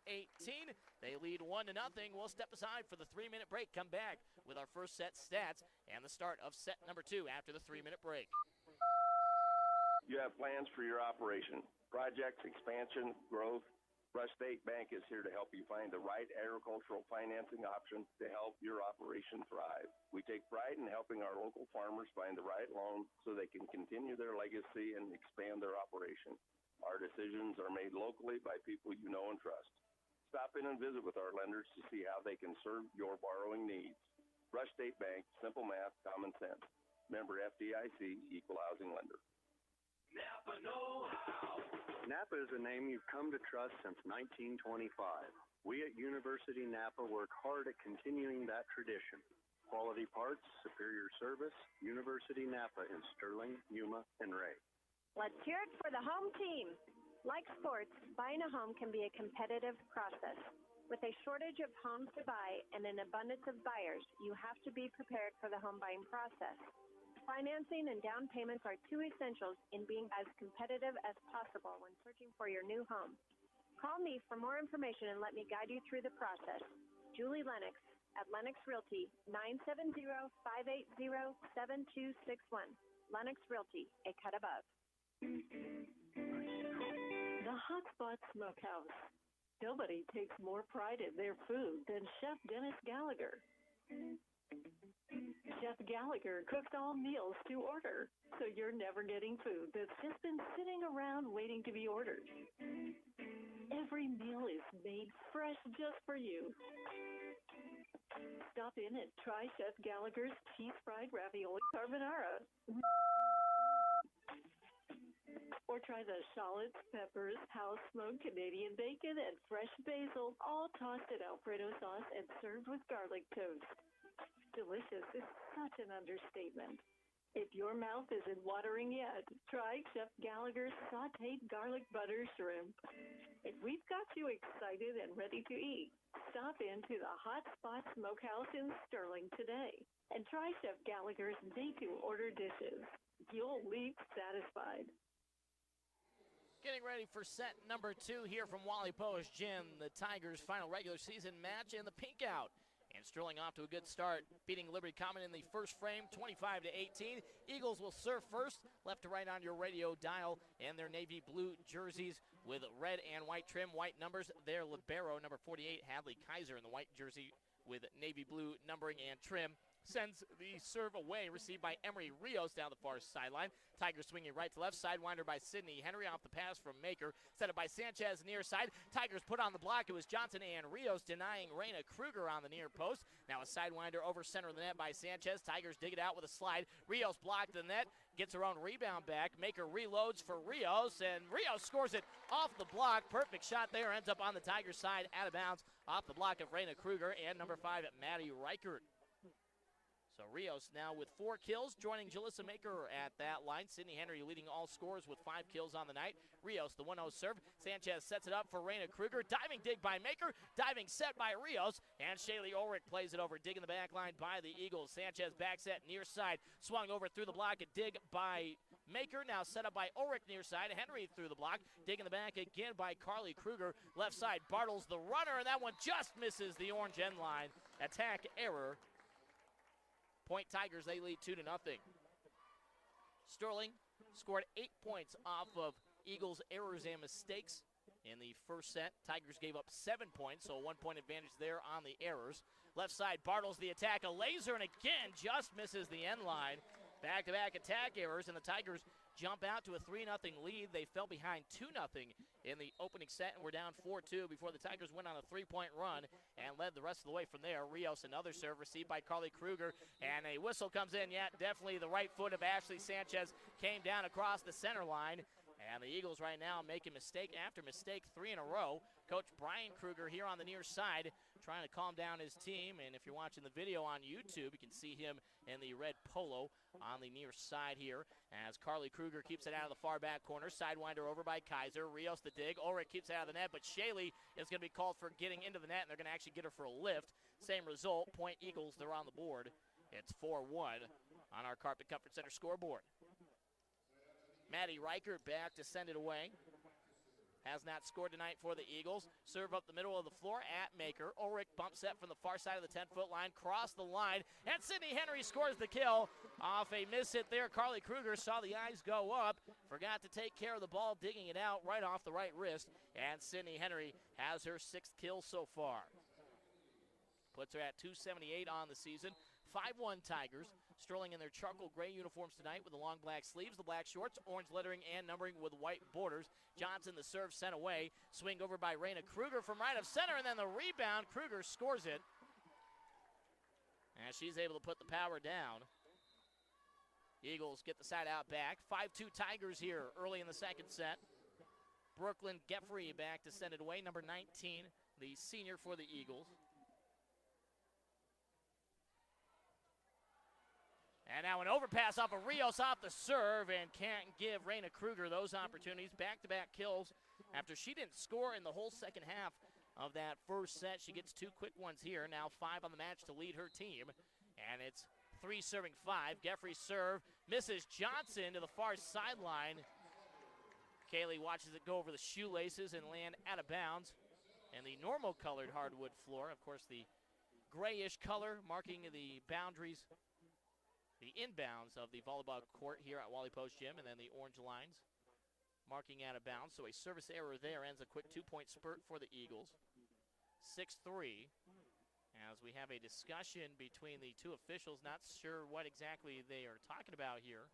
They lead 1-0. We'll step aside for the 3-minute break, come back with our first set stats and the start of set number 2 after the 3-minute break. You have plans for your operation, projects, expansion, growth. Rush State Bank is here to help you find the right agricultural financing option to help your operation thrive. We take pride in helping our local farmers find the right loan so they can continue their legacy and expand their operation. Our decisions are made locally by people you know and trust. Stop in and visit with our lenders to see how they can serve your borrowing needs. Rush State Bank, simple math, common sense. Member FDIC, equal housing lender. Napa know-how. Napa is a name you've come to trust since 1925. We at University Napa work hard at continuing that tradition. Quality parts, superior service, University Napa in Sterling, Yuma, and Ray. Let's hear it for the home team. Like sports, buying a home can be a competitive process. With a shortage of homes to buy and an abundance of buyers, you have to be prepared for the home buying process. Financing and down payments are two essentials in being as competitive as possible when searching for your new home. Call me for more information and let me guide you through the process. Julie Lennox at Lennox Realty, 970-580-7261. Lennox Realty, a cut above. The Hotspot Smokehouse. Nobody takes more pride in their food than Chef Dennis Gallagher. Chef Gallagher cooks all meals to order, so you're never getting food that's just been sitting around waiting to be ordered. Every meal is made fresh just for you. Stop in and try Chef Gallagher's cheese-fried ravioli carbonara. Or try the shallots, peppers, house-smoked Canadian bacon, and fresh basil, all tossed in Alfredo sauce and served with garlic toast. Delicious is such an understatement. If your mouth isn't watering yet, try Chef Gallagher's sauteed garlic butter shrimp. If we've got you excited and ready to eat, stop into the Hot Spot Smokehouse in Sterling today and try Chef Gallagher's made-to-order dishes. You'll leave satisfied. Getting ready for set number 2 here from Wally Post Gym, the Tigers' final regular season match in the pink out. And Sterling off to a good start, beating Liberty Common in the first frame, 25-18. Eagles will serve first, left to right on your radio dial, and their navy blue jerseys with red and white trim, white numbers. Their libero, number 48, Hadley Kaiser, in the white jersey with navy blue numbering and trim. Sends the serve away, received by Emery Rios down the far sideline. Tigers swinging right to left, sidewinder by Sidney Henry off the pass from Maker. Set up by Sanchez near side. Tigers put on the block. It was Johnson and Rios denying Reyna Kruger on the near post. Now a sidewinder over center of the net by Sanchez. Tigers dig it out with a slide. Rios blocked the net, gets her own rebound back. Maker reloads for Rios, and Rios scores it off the block. Perfect shot there, ends up on the Tigers side, out of bounds, off the block of Reyna Kruger and number 5 Maddie Reichert. So Rios now with 4 kills, joining Jalissa Maker at that line. Sidney Henry leading all scorers with 5 kills on the night. Rios, the 1-0 serve. Sanchez sets it up for Reyna Kruger. Diving dig by Maker. Diving set by Rios. And Shaylee Ulrich plays it over. Dig in the back line by the Eagles. Sanchez back set near side. Swung over through the block. A dig by Maker. Now set up by Ulrich near side. Henry through the block. Dig in the back again by Carly Kruger. Left side, Bartles the runner. And that one just misses the orange end line. Attack error. Point Tigers, they lead 2-0. Sterling scored 8 points off of Eagles' errors and mistakes in the first set. Tigers gave up 7 points, so a 1-point advantage there on the errors. Left side, Bartles the attack, a laser, and again just misses the end line. Back-to-back attack errors, and the Tigers jump out to a 3-0 lead. They fell behind 2-0 in the opening set and were down 4-2 before the Tigers went on a 3-point run and led the rest of the way from there. Rios, another serve received by Carly Kruger, and a whistle comes in. Yeah, definitely the right foot of Ashley Sanchez came down across the center line. And the Eagles right now making mistake after mistake, 3 in a row. Coach Brian Kruger here on the near side trying to calm down his team. And if you're watching the video on YouTube, you can see him in the red polo on the near side here as Carly Kruger keeps it out of the far back corner. Sidewinder over by Kaiser. Rios the dig. Ulrich keeps it out of the net, but Shaley is going to be called for getting into the net, and they're going to actually get her for a lift. Same result. Point Eagles, they're on the board. It's 4-1 on our Carpet Comfort Center scoreboard. Maddie Reichert back to send it away. Has not scored tonight for the Eagles. Serve up the middle of the floor at Maker. Ulrich bump set from the far side of the 10-foot line. Cross the line. And Sydney Henry scores the kill off a miss hit there. Carly Kruger saw the eyes go up. Forgot to take care of the ball, digging it out right off the right wrist. And Sydney Henry has her 6th kill so far. Puts her at 278 on the season. 5-1 Tigers. Sterling in their charcoal gray uniforms tonight with the long black sleeves, the black shorts, orange lettering, and numbering with white borders. Johnson, the serve, sent away. Swing over by Raina Kruger from right of center, and then the rebound. Kruger scores it. And she's able to put the power down. Eagles get the side out back. 5-2 Tigers here early in the second set. Brooklyn Geffrey back to send it away, number 19, the senior for the Eagles. And now an overpass off of Rios off the serve, and can't give Raina Kruger those opportunities. Back-to-back kills after she didn't score in the whole second half of that first set. She gets 2 quick ones here. Now 5 on the match to lead her team. And it's 3 serving 5. Geffrey's serve misses Johnson to the far sideline. Kaylee watches it go over the shoelaces and land out of bounds. And the normal colored hardwood floor, of course the grayish color marking the boundaries, the inbounds of the volleyball court here at Wally Post Gym, and then the orange lines marking out of bounds. So a service error there ends a quick 2-point spurt for the Eagles. 6-3 as we have a discussion between the two officials. Not sure what exactly they are talking about here.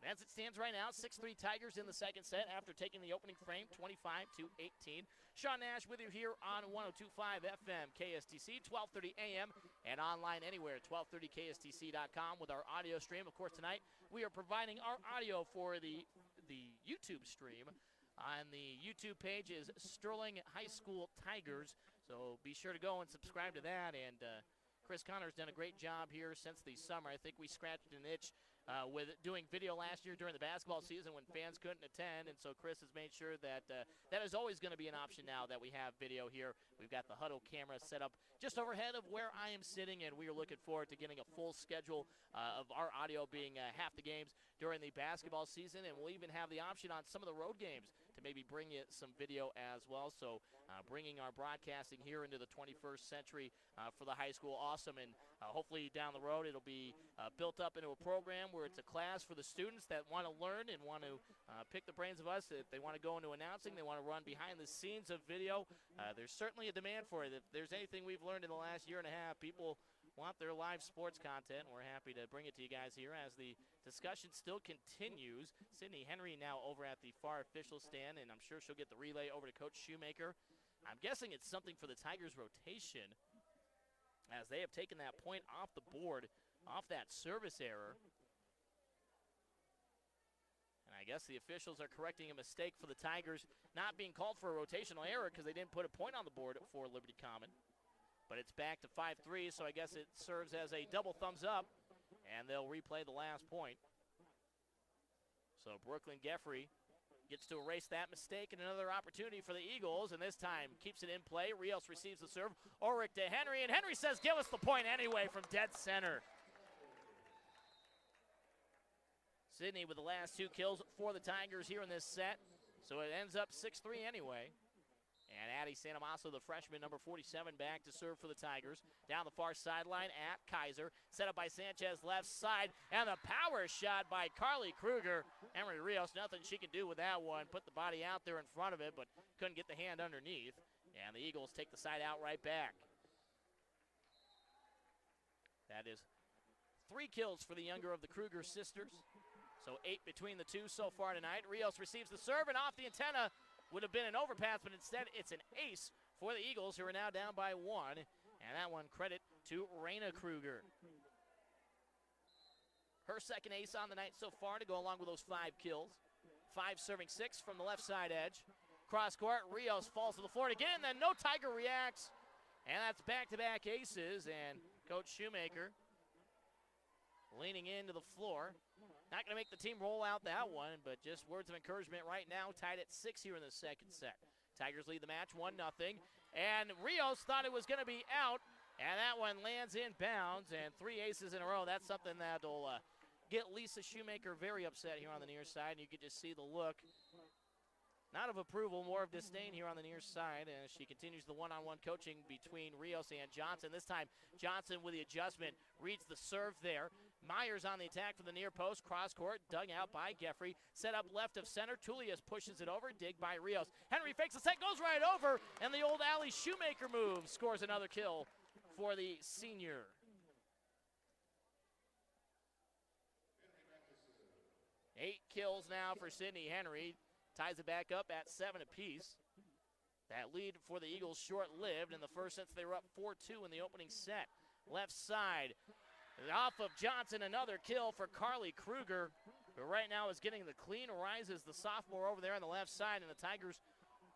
As it stands right now, 6-3 Tigers in the second set after taking the opening frame, 25-18. Sean Nash with you here on 102.5 FM KSTC, 12:30 a.m. and online anywhere, 1230kstc.com with our audio stream. Of course, tonight we are providing our audio for the YouTube stream. On the YouTube page is Sterling High School Tigers, so be sure to go and subscribe to that. And Chris Connor's done a great job here since the summer. I think we scratched an itch with doing video last year during the basketball season when fans couldn't attend, and so Chris has made sure that that is always going to be an option now that we have video here. We've got the huddle camera set up just overhead of where I am sitting, and we are looking forward to getting a full schedule of our audio being half the games during the basketball season, and we'll even have the option on some of the road games to maybe bring you some video as well. So bringing our broadcasting here into the 21st century for the high school, awesome, and hopefully down the road it'll be built up into a program where it's a class for the students that want to learn and want to pick the brains of us. If they want to go into announcing, they want to run behind the scenes of video, there's certainly a demand for it. If there's anything we've learned in the last year and a half, people want their live sports content, and we're happy to bring it to you guys here as the discussion still continues. Sydney Henry now over at the far official stand, and I'm sure she'll get the relay over to Coach Shoemaker. I'm guessing it's something for the Tigers' rotation as they have taken that point off the board, off that service error. And I guess the officials are correcting a mistake for the Tigers not being called for a rotational error because they didn't put a point on the board for Liberty Common. But it's back to 5-3, so I guess it serves as a double thumbs up, and they'll replay the last point. So Brooklyn Geffrey gets to erase that mistake, and another opportunity for the Eagles, and this time keeps it in play. Rios receives the serve. Ulrich to Henry, and Henry says, give us the point anyway from dead center. Sydney with the last 2 kills for the Tigers here in this set, so it ends up 6-3 anyway. And Addie Santamasso, the freshman, number 47, back to serve for the Tigers. Down the far sideline at Kaiser. Set up by Sanchez left side. And the power shot by Carly Kruger. Emery Rios, nothing she can do with that one. Put the body out there in front of it, but couldn't get the hand underneath. And the Eagles take the side out right back. That is 3 kills for the younger of the Kruger sisters. So 8 between the two so far tonight. Rios receives the serve, and off the antenna. Would have been an overpass, but instead it's an ace for the Eagles, who are now down by 1. And that one credit to Raina Kruger. Her second ace on the night so far to go along with those 5 kills. 5 serving 6 from the left side edge. Cross court, Rios falls to the floor to get in, then no Tiger reacts. And that's back-to-back aces, and Coach Shoemaker leaning into the floor. Not going to make the team roll out that one, but just words of encouragement right now, tied at 6 here in the second set. Tigers lead the match 1-0, and Rios thought it was going to be out, and that one lands in bounds, and 3 aces in a row. That's something that'll get Lisa Shoemaker very upset here on the near side, and you could just see the look. Not of approval, more of disdain here on the near side as she continues the one-on-one coaching between Rios and Johnson. This time, Johnson with the adjustment, reads the serve there. Myers on the attack from the near post, cross court, dug out by Geffrey. Set up left of center, Tullius pushes it over, dig by Rios. Henry fakes the set, goes right over, and the old Allie Shoemaker move scores another kill for the senior. Eight kills now for Sydney Henry. Ties it back up at 7 apiece. That lead for the Eagles short-lived. In the first set, they were up 4-2 in the opening set. Left side, off of Johnson, another kill for Carly Kruger, who right now is getting the clean rises, the sophomore over there on the left side, and the Tigers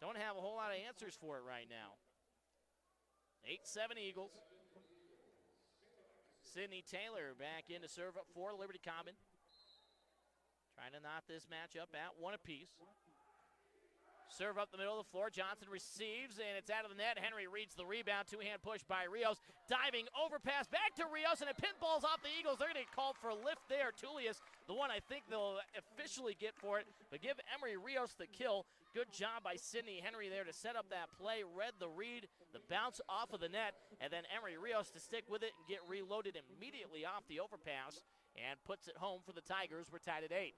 don't have a whole lot of answers for it right now. 8-7 Eagles. Sydney Taylor back in to serve up for Liberty Common. Trying to knot this match up at 1 apiece. Serve up the middle of the floor. Johnson receives, and it's out of the net. Henry reads the rebound. Two-hand push by Rios. Diving overpass back to Rios, and it pinballs off the Eagles. They're going to get called for a lift there. Tullius, the one I think they'll officially get for it, but give Emery Rios the kill. Good job by Sydney Henry there to set up that play. Read the read, the bounce off of the net, and then Emery Rios to stick with it and get reloaded immediately off the overpass and puts it home for the Tigers. We're tied at 8.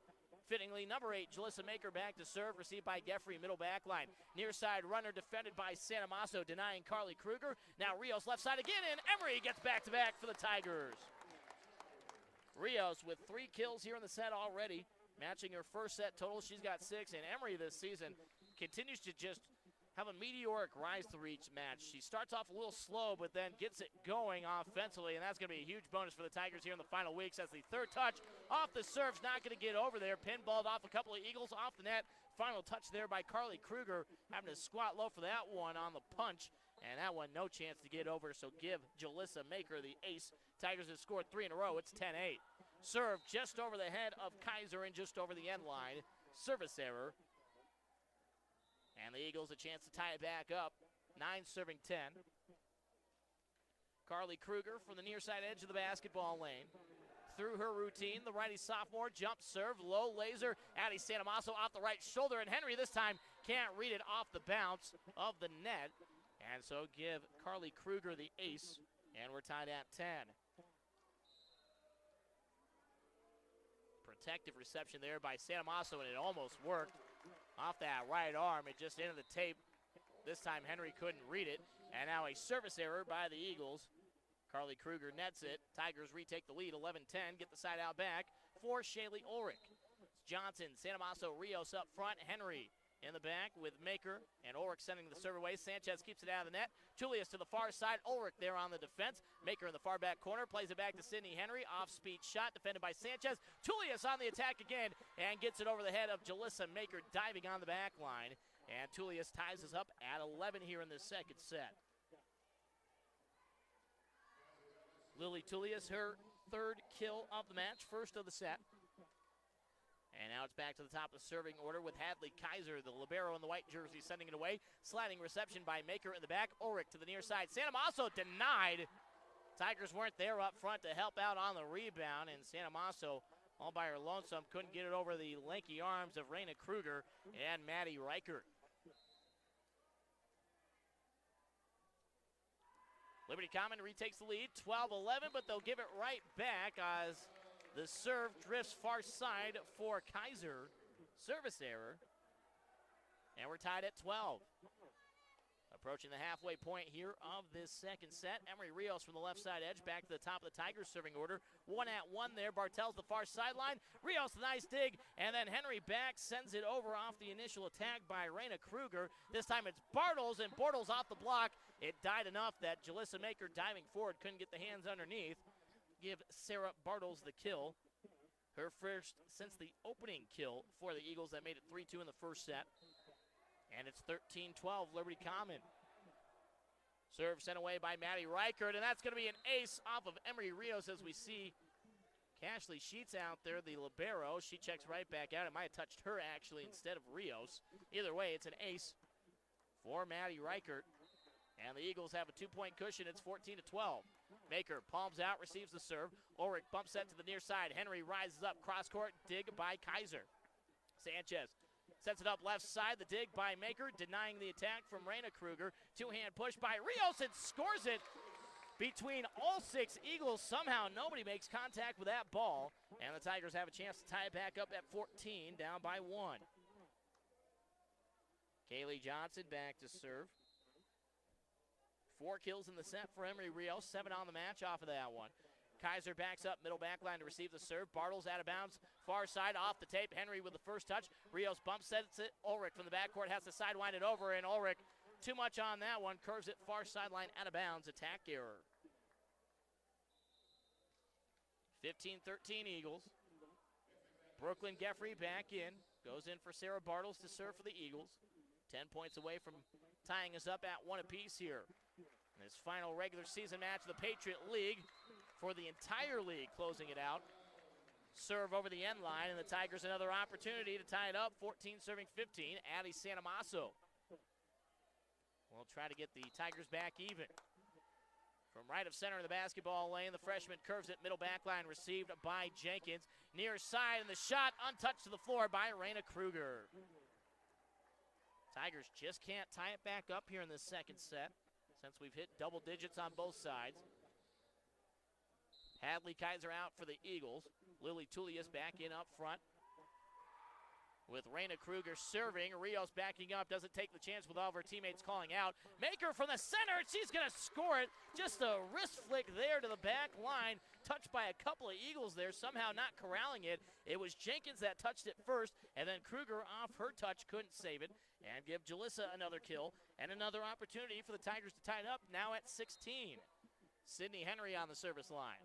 Fittingly, number 8, Jalissa Maker back to serve, received by Geffrey, middle back line. Near side runner defended by Sanamaso, denying Carly Kruger. Now Rios left side again, and Emery gets back-to-back for the Tigers. Rios with 3 kills here in the set already, matching her first set total. She's got 6, and Emery this season continues to just have a meteoric rise through each match. She starts off a little slow, but then gets it going offensively, and that's going to be a huge bonus for the Tigers here in the final weeks as the third touch off the serve's not going to get over there. Pinballed off a couple of Eagles off the net. Final touch there by Carly Kruger, having to squat low for that one on the punch, and that one no chance to get over, so give Jalissa Maker the ace. Tigers have scored 3 in a row. It's 10-8. Serve just over the head of Kaiser and just over the end line. Service error. And the Eagles a chance to tie it back up. 9 serving 10. Carly Kruger from the near side edge of the basketball lane. Through her routine, the righty sophomore jump serve, low laser. Addie Sanamaso off the right shoulder, and Henry this time can't read it off the bounce of the net. And so give Carly Kruger the ace, and we're tied at 10. Protective reception there by Sanamaso, and it almost worked. Off that right arm, it just entered the tape. This time Henry couldn't read it. And now a service error by the Eagles. Carly Kruger nets it. Tigers retake the lead, 11-10. Get the side out back for Shaylee Ulrich. It's Johnson, Sanamaso, Rios up front. Henry in the back with Maker and Ulrich sending the serve away. Sanchez keeps it out of the net. Tullius to the far side. Ulrich there on the defense. Maker in the far back corner. Plays it back to Sydney Henry. Off-speed shot defended by Sanchez. Tullius on the attack again and gets it over the head of Jalissa Maker diving on the back line. And Tullius ties us up at 11 here in the second set. Lily Tullius, her third kill of the match, first of the set. And now it's back to the top of the serving order with Hadley Kaiser, the libero in the white jersey, sending it away. Sliding reception by Maker in the back. Ulrich to the near side. Sanamaso denied. Tigers weren't there up front to help out on the rebound, and Sanamaso, all by her lonesome, couldn't get it over the lanky arms of Raina Kruger and Maddie Reichert. Liberty Common retakes the lead, 12-11, but they'll give it right back as the serve drifts far side for Kaiser. Service error. And we're tied at 12. Approaching the halfway point here of this second set. Emery Rios from the left side edge back to the top of the Tigers serving order. 1-at-1 there. Bartel's the far sideline. Rios, nice dig. And then Henry back sends it over off the initial attack by Raina Kruger. This time it's Bartles, and Bartles off the block. It died enough that Jalissa Maker diving forward couldn't get the hands underneath. Give Sarah Bartles the kill. Her first since the opening kill for the Eagles that made it 3-2 in the first set. And it's 13-12, Liberty Common. Serve sent away by Maddie Reichert, and that's going to be an ace off of Emery Rios as we see Cashley Sheets out there, the libero. She checks right back out. It might have touched her, actually, instead of Rios. Either way, it's an ace for Maddie Reichert. And the Eagles have a 2-point cushion. It's 14-12. Maker palms out, receives the serve. Ulrich bumps set to the near side. Henry rises up, cross court, dig by Kaiser. Sanchez sets it up left side. The dig by Maker, denying the attack from Raina Kruger. Two-hand push by Rios and scores it between all 6 Eagles. Somehow nobody makes contact with that ball. And the Tigers have a chance to tie it back up at 14, down by 1. Kaylee Johnson back to serve. 4 kills in the set for Emery Rios, 7 on the match off of that one. Kaiser backs up, middle back line to receive the serve. Bartles out of bounds, far side off the tape. Henry with the first touch. Rios bump sets it. Ulrich from the backcourt has to sidewind it over, and Ulrich, too much on that one, curves it far sideline out of bounds. Attack error. 15-13 Eagles. Brooklyn Geffrey back in. Goes in for Sarah Bartles to serve for the Eagles. 10 points away from tying us up at 1 apiece here. This final regular season match of the Patriot League for the entire league, closing it out. Serve over the end line, and the Tigers another opportunity to tie it up. 14 serving 15. Addie Santamasso will try to get the Tigers back even. From right of center in the basketball lane, the freshman curves it, middle back line, received by Jenkins. Near side, and the shot untouched to the floor by Raina Kruger. Tigers just can't tie it back up here in this second set, since we've hit double digits on both sides. Hadley Kaiser out for the Eagles. Lily Tullius back in up front with Raina Kruger serving. Rios backing up, doesn't take the chance with all of her teammates calling out. Maker from the center, she's going to score it. Just a wrist flick there to the back line. Touched by a couple of Eagles there, somehow not corralling it. It was Jenkins that touched it first, and then Kruger off her touch couldn't save it and give Jalissa another kill and another opportunity for the Tigers to tie it up, now at 16. Sydney Henry on the service line.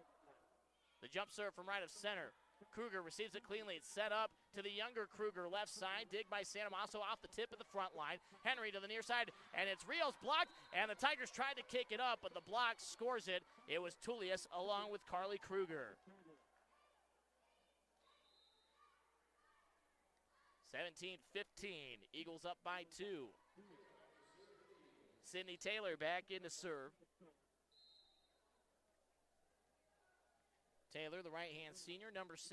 The jump serve from right of center. Kruger receives it cleanly. It's set up to the younger Kruger left side. Dig by Santamasso off the tip of the front line. Henry to the near side, and it's Rios blocked, and the Tigers tried to kick it up, but the block scores it. It was Tullius along with Carly Kruger. 17-15, Eagles up by 2. Sydney Taylor back in to serve. Taylor, the right-hand senior, number 6,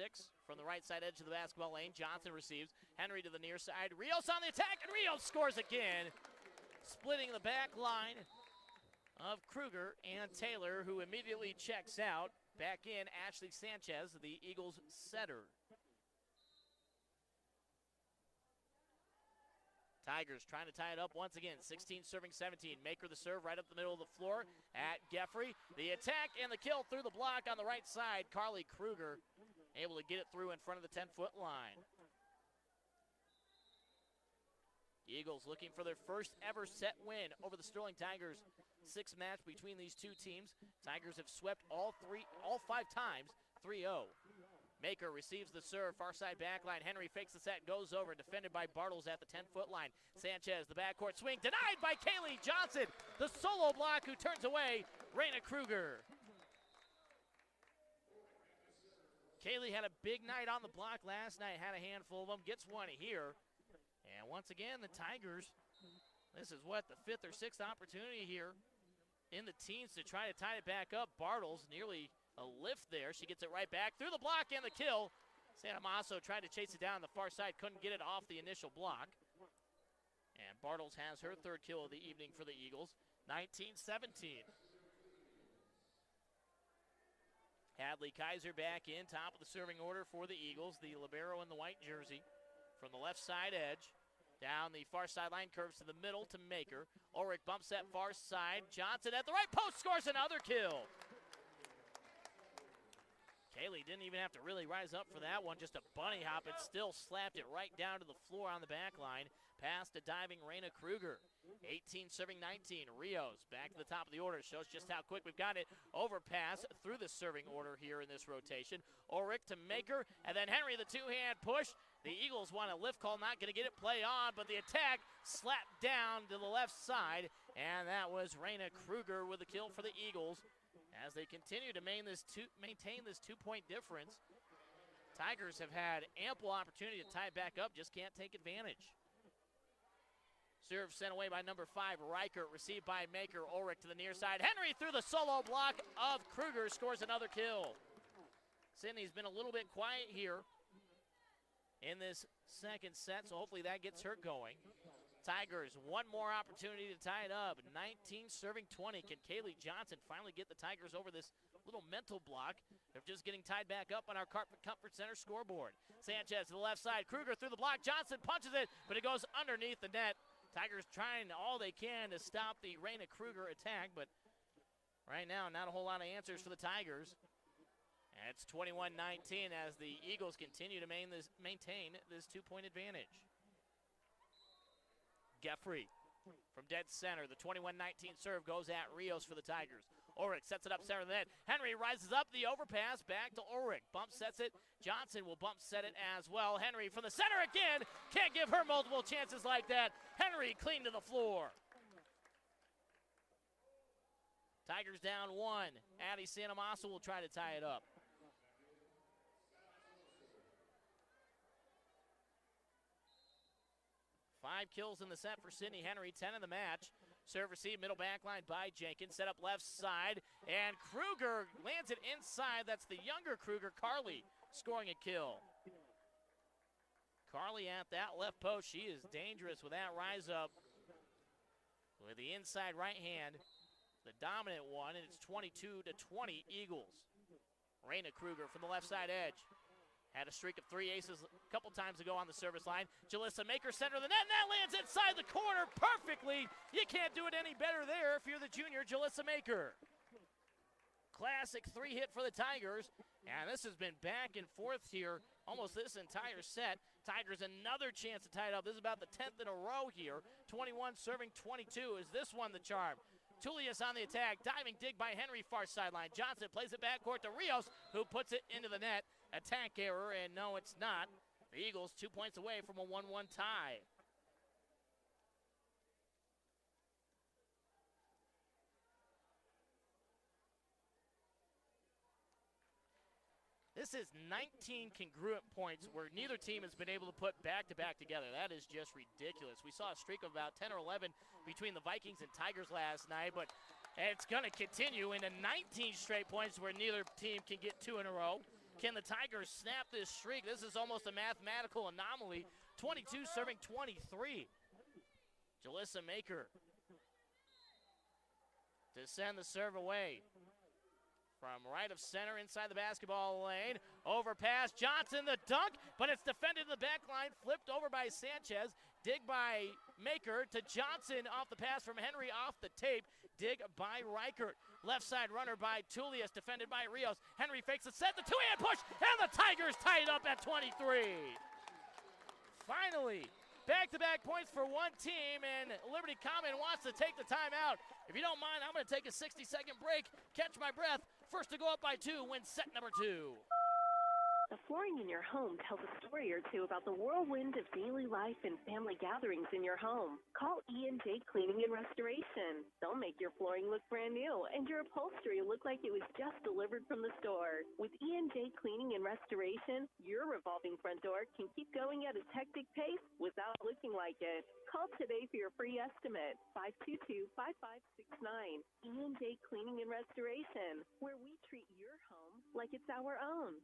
from the right side edge of the basketball lane. Johnson receives. Henry to the near side. Rios on the attack, and Rios scores again. Splitting the back line of Kruger and Taylor, who immediately checks out. Back in, Ashley Sanchez, the Eagles setter. Tigers trying to tie it up once again. 16 serving 17. Maker the serve right up the middle of the floor at Geffrey. The attack and the kill through the block on the right side. Carly Kruger able to get it through in front of the 10-foot line. Eagles looking for their first ever set win over the Sterling Tigers. 6th match between these two teams. Tigers have swept all 5 times, 3-0. Maker receives the serve, far side backline. Henry fakes the set, goes over, defended by Bartles at the 10-foot line. Sanchez, the backcourt swing, denied by Kaylee Johnson. The solo block, who turns away Raina Kruger. Kaylee had a big night on the block last night, had a handful of them, gets one here. And once again, the Tigers, this is what, the 5th or 6th opportunity here in the teens to try to tie it back up. Bartles nearly a lift there. She gets it right back through the block and the kill. Santamasso tried to chase it down the far side, couldn't get it off the initial block. And Bartles has her 3rd kill of the evening for the Eagles. 19-17. Hadley Kaiser back in, top of the serving order for the Eagles. The libero in the white jersey from the left side edge. Down the far sideline, curves to the middle to Maker. Ulrich bumps that far side. Johnson at the right post scores another kill. Kaylee didn't even have to really rise up for that one, just a bunny hop. It still slapped it right down to the floor on the back line. Pass to diving Raina Kruger. 18 serving 19. Rios back to the top of the order. Shows just how quick we've got it. Overpass through the serving order here in this rotation. Ulrich to Maker, and then Henry, the two-hand push. The Eagles want a lift call, not going to get it play on, but the attack slapped down to the left side, and that was Raina Kruger with the kill for the Eagles as they continue to maintain this two-point difference. Tigers have had ample opportunity to tie it back up, just can't take advantage. Serve sent away by number 5, Reichert, received by Maker. Ulrich to the near side. Henry through the solo block of Kruger, scores another kill. Sydney's been a little bit quiet here in this second set, so hopefully that gets her going. Tigers, one more opportunity to tie it up. 19 serving 20. Can Kaylee Johnson finally get the Tigers over this little mental block of just getting tied back up on our Comfort Center scoreboard? Sanchez to the left side. Kruger through the block. Johnson punches it, but it goes underneath the net. Tigers trying all they can to stop the Raina Kruger attack, but right now not a whole lot of answers for the Tigers. And it's 21-19 as the Eagles continue to maintain this two-point advantage. Geffrey from dead center. The 21-19 serve goes at Rios for the Tigers. Ulrich sets it up center of the net. Henry rises up the overpass back to Ulrich. Bump sets it. Johnson will bump set it as well. Henry from the center again. Can't give her multiple chances like that. Henry clean to the floor. Tigers down 1. Addie Santamasa will try to tie it up. Five kills in the set for Sydney Henry, 10 in the match. Serve receive, middle back line by Jenkins. Set up left side, and Kruger lands it inside. That's the younger Kruger, Carly, scoring a kill. Carly at that left post. She is dangerous with that rise up. With the inside right hand, the dominant one, and it's 22-20 Eagles. Raina Kruger from the left side edge. Had a streak of 3 aces a couple times ago on the service line. Jalissa Maker center of the net, and that lands inside the corner perfectly. You can't do it any better there if you're the junior Jalissa Maker. Classic 3-hit for the Tigers, and this has been back and forth here almost this entire set. Tigers another chance to tie it up. This is about the 10th in a row here. 21 serving 22. Is this one the charm? Tullius on the attack, diving dig by Henry, far sideline. Johnson plays it backcourt to Rios, who puts it into the net. Attack error, and no, it's not. The Eagles 2 points away from a 1-1 tie. This is 19 congruent points where neither team has been able to put back-to-back together. That is just ridiculous. We saw a streak of about 10 or 11 between the Vikings and Tigers last night, but it's going to continue into 19 straight points where neither team can get 2 in a row. Can the Tigers snap this streak? This is almost a mathematical anomaly. 22 serving 23. Jalissa Maker to send the serve away. From right of center inside the basketball lane. Overpass. Johnson the dunk, but it's defended in the back line. Flipped over by Sanchez. Dig by Maker to Johnson off the pass from Henry off the tape. Dig by Reichert. Left side runner by Tullius, defended by Rios. Henry fakes the set, the two-hand push, and the Tigers tie it up at 23. Finally, back-to-back points for one team, and Liberty Common wants to take the timeout. If you don't mind, I'm going to take a 60-second break, catch my breath. First to go up by 2 wins set number 2. The flooring in your home tells a story or two about the whirlwind of daily life and family gatherings in your home. Call E&J Cleaning and Restoration. They'll make your flooring look brand new and your upholstery look like it was just delivered from the store. With E&J Cleaning and Restoration, your revolving front door can keep going at its hectic pace without looking like it. Call today for your free estimate, 522-5569. E&J Cleaning and Restoration, where we treat your home like it's our own.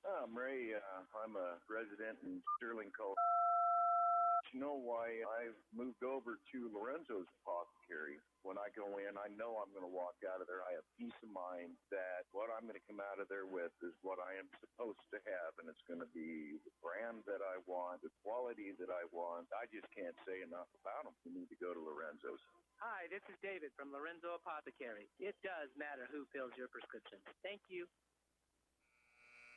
I'm Ray. I'm a resident in Sterling, Colorado. And I want to let you know why I've moved over to Lorenzo's Apothecary. When I go in, I know I'm going to walk out of there. I have peace of mind that what I'm going to come out of there with is what I am supposed to have, and it's going to be the brand that I want, the quality that I want. I just can't say enough about them. You need to go to Lorenzo's. Hi, this is David from Lorenzo Apothecary. It does matter who fills your prescription. Thank you.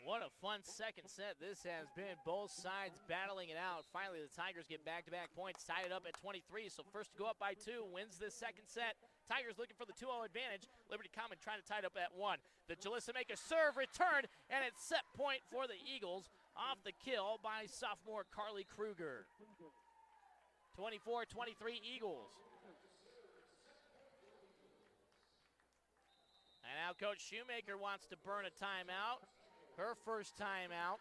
What a fun second set this has been. Both sides battling it out. Finally, the Tigers get back-to-back points, tied it up at 23. So first to go up by 2 wins this second set. Tigers looking for the 2-0 advantage. Liberty Common trying to tie it up at 1. The Jalissa make a serve, return, and it's set point for the Eagles off the kill by sophomore Carly Kruger. 24-23 Eagles. And now Coach Shoemaker wants to burn a timeout. Her first timeout.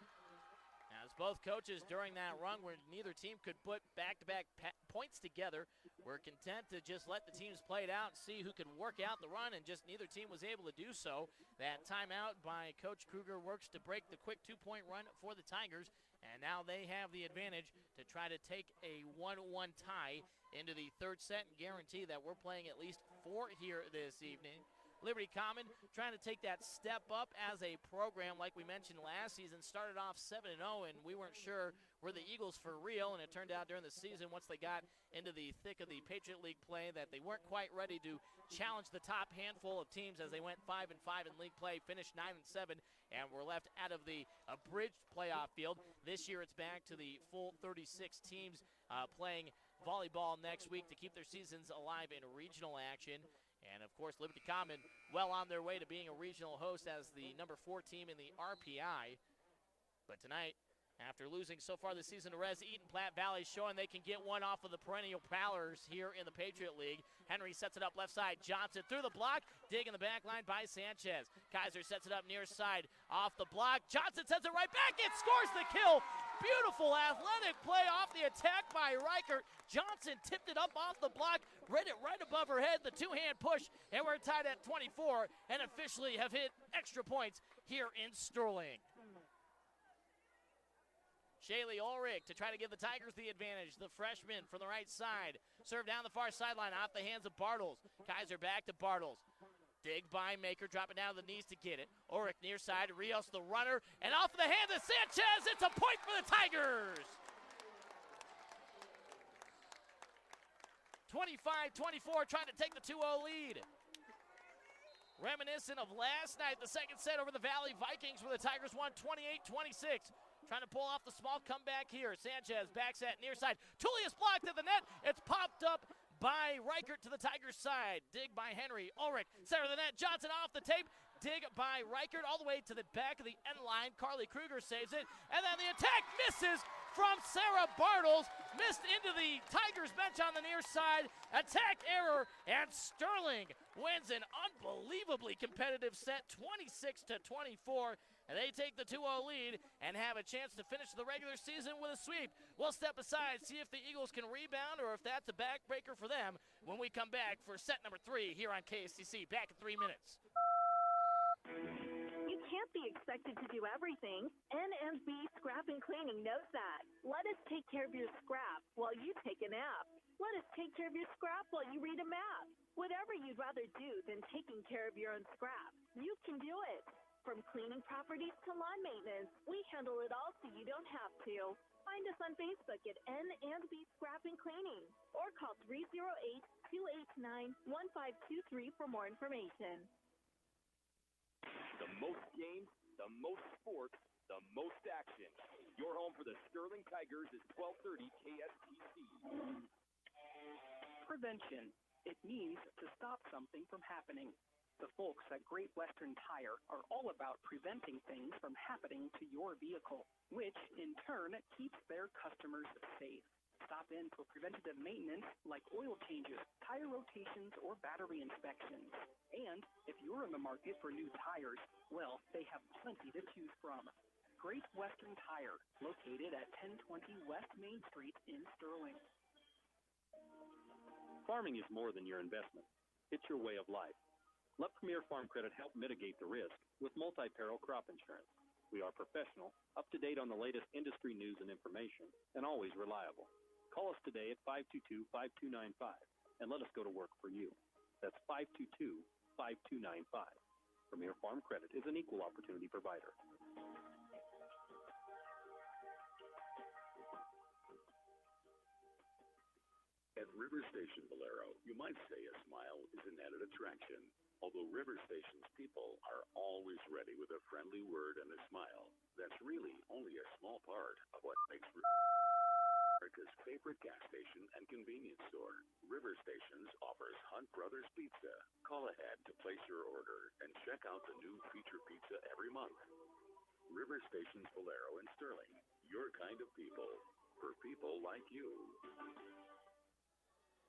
As both coaches during that run where neither team could put back-to-back points together, were content to just let the teams play it out and see who could work out the run, and just neither team was able to do so. That timeout by Coach Kruger works to break the quick 2-point run for the Tigers, and now they have the advantage to try to take a 1-1 tie into the third set and guarantee that we're playing at least 4 here this evening. Liberty Common trying to take that step up as a program. Like we mentioned last season, started off 7-0, and we weren't sure were the Eagles for real, and it turned out during the season, once they got into the thick of the Patriot League play, that they weren't quite ready to challenge the top handful of teams as they went 5-5 in league play, finished 9-7, and were left out of the abridged playoff field. This year it's back to the full 36 teams playing volleyball next week to keep their seasons alive in regional action. And, of course, Liberty Common well on their way to being a regional host as the number 4 team in the RPI. But tonight, after losing so far this season to Res Eaton, Platte Valley showing they can get one off of the perennial prowlers here in the Patriot League. Henry sets it up left side. Johnson through the block. Dig in the back line by Sanchez. Kaiser sets it up near side off the block. Johnson sends it right back. It scores the kill. Beautiful athletic play off the attack by Reichert. Johnson tipped it up off the block, read it right above her head, the two-hand push, and we're tied at 24 and officially have hit extra points here in Sterling. Shaylee Ulrich to try to give the Tigers the advantage. The freshman from the right side. Serve down the far sideline off the hands of Bartles. Kaiser back to Bartles. Dig by Maker, dropping down to the knees to get it. Ulrich near side, Rios the runner, and off of the hands of Sanchez. It's a point for the Tigers. 25-24, trying to take the 2-0 lead. Reminiscent of last night, the second set over the Valley Vikings, where the Tigers won 28-26. Trying to pull off the small comeback here. Sanchez backs at near side. Tullius blocked at the net. It's popped up by Reichert to the Tigers' side. Dig by Henry. Ulrich, center of the net. Johnson off the tape. Dig by Reichert all the way to the back of the end line. Carly Kruger saves it. And then the attack misses from Sarah Bartles. Missed into the Tigers bench on the near side. Attack error, and Sterling wins an unbelievably competitive set, 26-24. And they take the 2-0 lead and have a chance to finish the regular season with a sweep. We'll step aside, see if the Eagles can rebound or if that's a backbreaker for them when we come back for set number 3 here on KSTC. Back in 3 minutes. You can't be expected to do everything. N&B Scrap and Cleaning knows that. Let us take care of your scrap while you take a nap. Let us take care of your scrap while you read a map. Whatever you'd rather do than taking care of your own scrap, you can do it. From cleaning properties to lawn maintenance, we handle it all so you don't have to. Find us on Facebook at N&B Scrap and Cleaning or call 308-289-1523 for more information. The most games, the most sports, the most action. Your home for the Sterling Tigers is 1230 KSTC. Prevention. It means to stop something from happening. The folks at Great Western Tire are all about preventing things from happening to your vehicle, which in turn keeps their customers safe. Stop in for preventative maintenance like oil changes, tire rotations, or battery inspections. And if you're in the market for new tires, well, they have plenty to choose from. Great Western Tire, located at 1020 West Main Street in Sterling. Farming is more than your investment. It's your way of life. Let Premier Farm Credit help mitigate the risk with multi-peril crop insurance. We are professional, up-to-date on the latest industry news and information, and always reliable. Call us today at 522-5295 and let us go to work for you. That's 522-5295. Premier Farm Credit is an equal opportunity provider. At At River Station Bolero, you might say a smile is an added attraction. Although River Station's people are always ready with a friendly word and a smile, that's really only a small part of what makes River America's favorite gas station and convenience store. River Stations offers Hunt Brothers Pizza. Call ahead to place your order and check out the new feature pizza every month. River Stations Bolero in Sterling. Your kind of people. For people like you.